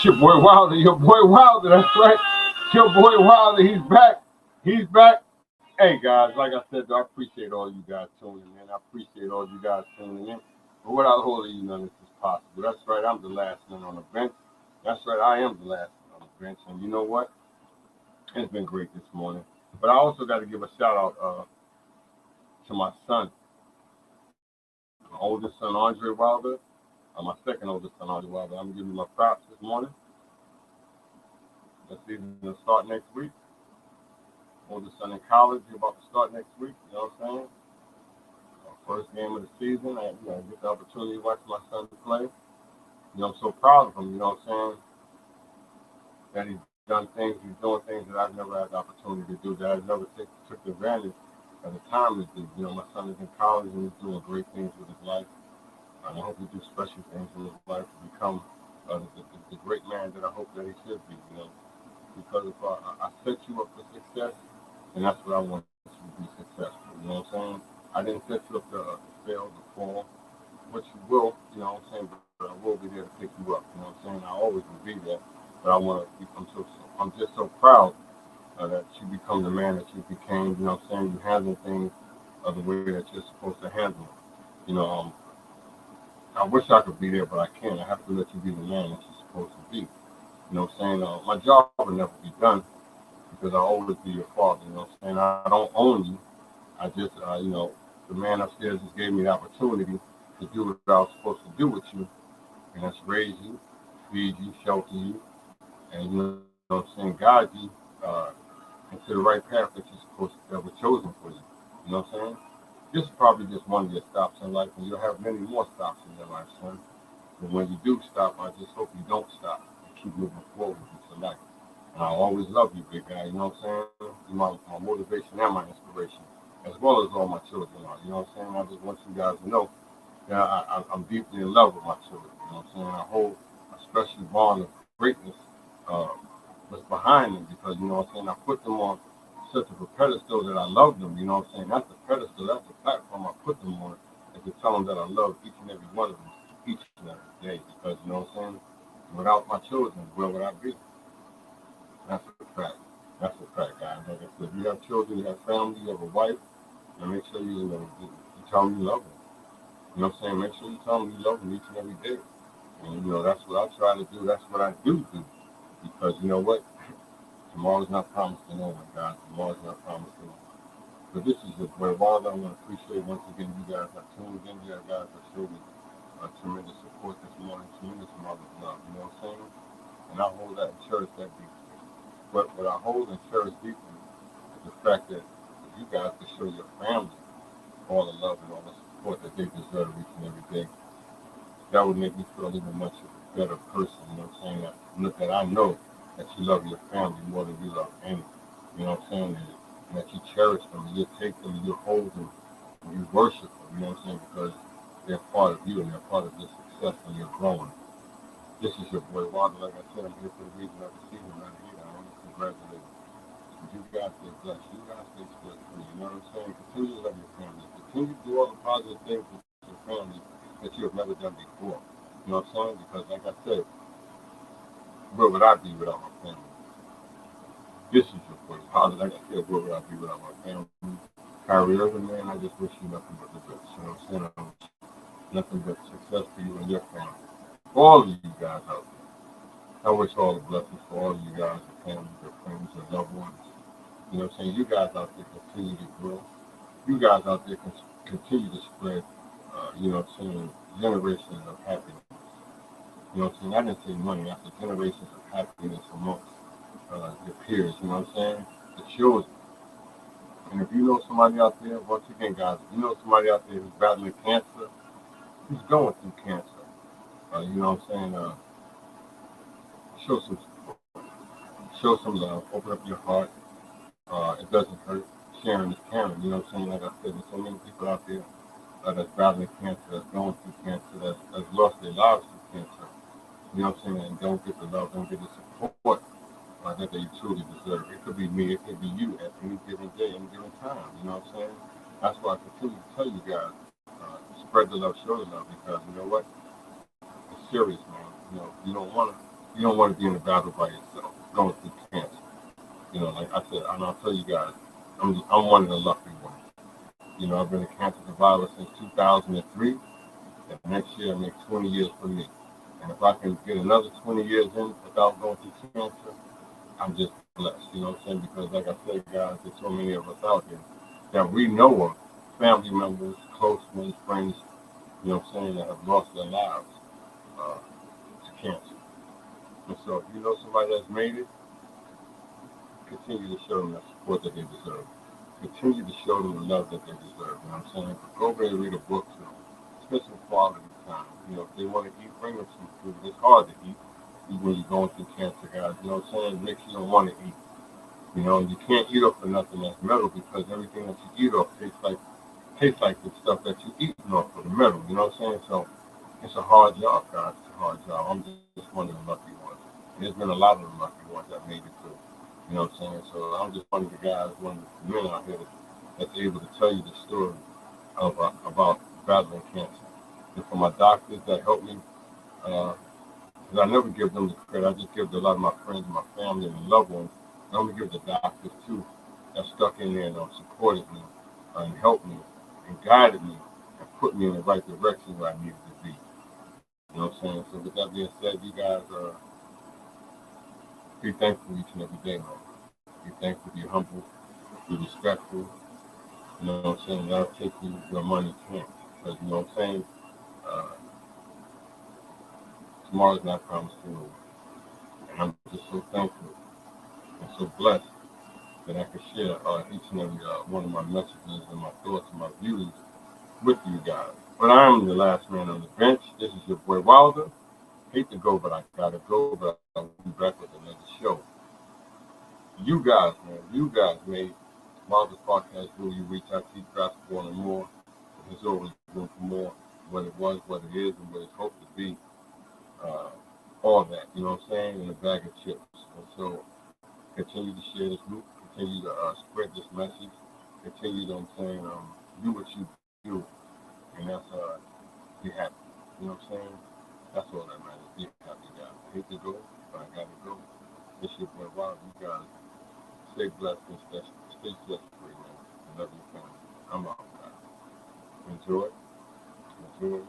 Your boy Wilder, that's right. Your boy Wilder, he's back. He's back. Hey guys, like I said, I appreciate all you guys tuning in. I appreciate all you guys tuning in. But without all of you, none of this is possible. That's right, I'm the last one on the bench. That's right, I am the last one on the bench. And you know what? It's been great this morning. But I also got to give a shout out to my son, my oldest son, Andre Wilder. My second oldest son, Andre Wilder. I'm giving you my props this morning. The season will start next week. Oldest son in college, he's about to start next week. You know what I'm saying? First game of the season, I get the opportunity to watch my son play. I'm so proud of him. You know what I'm saying? That he's done things, he's doing things that I've never had the opportunity to do. That I've never took advantage of the time to do. My son is in college and he's doing great things with his life. I hope he do special things in his life to become the great man that I hope that he should be. Because if I set you up for success, and that's what I want you to be successful. You know what I'm saying? I didn't set you up to fail, to fall, but you will. You know what I'm saying? But I will be there to pick you up. You know what I'm saying? I always will be there. But I'm just so proud that you become the man that you became. You know what I'm saying? You handle things the way that you're supposed to handle them. I wish I could be there, but I can't. I have to let you be the man that you're supposed to be. You know what I'm saying? My job will never be done because I'll always be your father. You know what I'm saying? I don't own you. I just, the man upstairs just gave me the opportunity to do what I was supposed to do with you, and that's raise you, feed you, shelter you, and you know what I'm saying, guide you into the right path that was chosen for you. You know what I'm saying? This is probably just one of your stops in life, and you'll have many more stops in your life, son. But when you do stop, I just hope you don't stop and keep moving forward into life. And I always love you, big guy. You know what I'm saying? You're my motivation and my inspiration, as well as all my children are. You know what I'm saying? I just want you guys to know that I'm deeply in love with my children. You know what I'm saying? I hold a special bond of greatness was behind them because, you know what I'm saying, I put them on such a pedestal that I love them. You know what I'm saying? That's the pedestal, that's the platform I put them on, and to tell them that I love each and every one of them each and every day. Because, you know what I'm saying, without my children, where would I be? That's a fact. That's a fact, guys. Like I said, you have children, you have family, you have a wife, and make sure you tell them you love them. You know what I'm saying? Make sure you tell them you love them each and every day. And, that's what I try to do. That's what I do. Because, you know what? Tomorrow's not promised to no one, guys. Tomorrow's not promised to no one. But this is just where Wilder, I want to appreciate once again you guys have tuned in. You guys have showed me tremendous support this morning, tremendous amount of love. You know what I'm saying? And I hold that and cherish that deeply. But what I hold and cherish deeply is the fact that you guys can show your family all the love and all the support that they deserve each and every day. That would make me feel even much of a better person. You know what I'm saying? That I know that you love your family more than you love anything. You know what I'm saying? And that you cherish them, and you take them, and you hold them, and you worship them. You know what I'm saying? Because they're part of you, and they're part of your success, and you're growing. This is your boy Wilder. Like I said, I'm here for the reason of the season right here. I want to congratulate you. You guys stay blessed. You guys stay stress free. You know what I'm saying? Continue to love your family. Continue to do all the positive things with your family that you have never done before. You know what I'm saying? Because like I said, where would I be without my family? This is your boy Wilder. Like I said, where would I be without my family? Kyrie Irving, man, I just wish you nothing but the best. You know what I'm saying? I wish nothing but success for you and your family. For all of you guys out there. I wish all the blessings for all of you guys, your families, your friends, your loved ones. You know what I'm saying? You guys out there continue to grow. You guys out there continue to spread, you know what I'm saying, generations of happiness. You know what I'm saying? I didn't say money. I said generations of happiness amongst your peers. You know what I'm saying? The children. And if you know somebody out there, once again, guys, if you know somebody out there who's battling cancer, who's going through cancer, you know what I'm saying? Show some support. Show some love. Open up your heart. It doesn't hurt. Sharing is caring. You know what I'm saying? Like I said, there's so many people out there that's battling cancer, that's going through cancer, that's lost their lives through cancer. You know what I'm saying? And don't get the love, don't get the support that they truly deserve. It could be me, it could be you at any given day, any given time. You know what I'm saying? That's why I continue to tell you guys, spread the love, show the love, because you know what? It's serious, man. You know, you don't want to You don't want to be in a battle by yourself, going through cancer. Like I said, and I'll tell you guys, I'm one of the lucky ones. I've been a cancer survivor since 2003, and next year I make 20 years for me. And if I can get another 20 years in without going through cancer, I'm just blessed. You know what I'm saying? Because like I said, guys, there's so many of us out there that we know of, family members, close ones, friends, that have lost their lives to cancer. And so if you know somebody that's made it, continue to show them the support that they deserve. Continue to show them the love that they deserve. You know what I'm saying? Go over and read a book to them. Spend some quality time. If they want to eat, bring them some food. It's hard to eat when you're going through cancer, guys. You know what I'm saying? It makes you don't want to eat. And you can't eat off of nothing that's metal because everything that you eat off tastes like the stuff that you eating off of the metal. You know what I'm saying? So it's a hard job, guys. It's a hard job. I'm just one of the lucky ones. And there's been a lot of the lucky ones that made it through. You know what I'm saying? So I'm just one of the guys, one of the men out here that's able to tell you the story about battling cancer. And for my doctors that helped me, because I never give them the credit. I just give to a lot of my friends, my family, and loved ones. I only give the doctors too that stuck in there and supported me and helped me and guided me and put me in the right direction where I needed to be. You know what I'm saying? So with that being said, you guys be thankful each and every day, man. Be thankful, be humble, be respectful. You know what I'm saying? That'll take you where money can't. Because you know what I'm saying? Uh, Tomorrow's not promised to you. And I'm just so thankful and so blessed that I can share each and every one of my messages and my thoughts and my views with you guys. But I am the last man on the bench. This is your boy Wilder. Hate to go, but I gotta go. But I'll be back with another show. You guys, man, you guys made Wilder's podcast where you reach out to each basketball and more. There's always room for more. What it was, what it is, and what it's hoped to be. All that, you know what I'm saying, in a bag of chips. And so continue to share this group, continue to spread this message, continue to, do what you do, and that's, be happy. You know what I'm saying? That's all that matters. Be happy, guys. I hate to go, but I gotta go. This your boy Wild. You guys stay blessed and stay stress free, man. I love your family. I'm out, guys. Enjoy. Enjoy.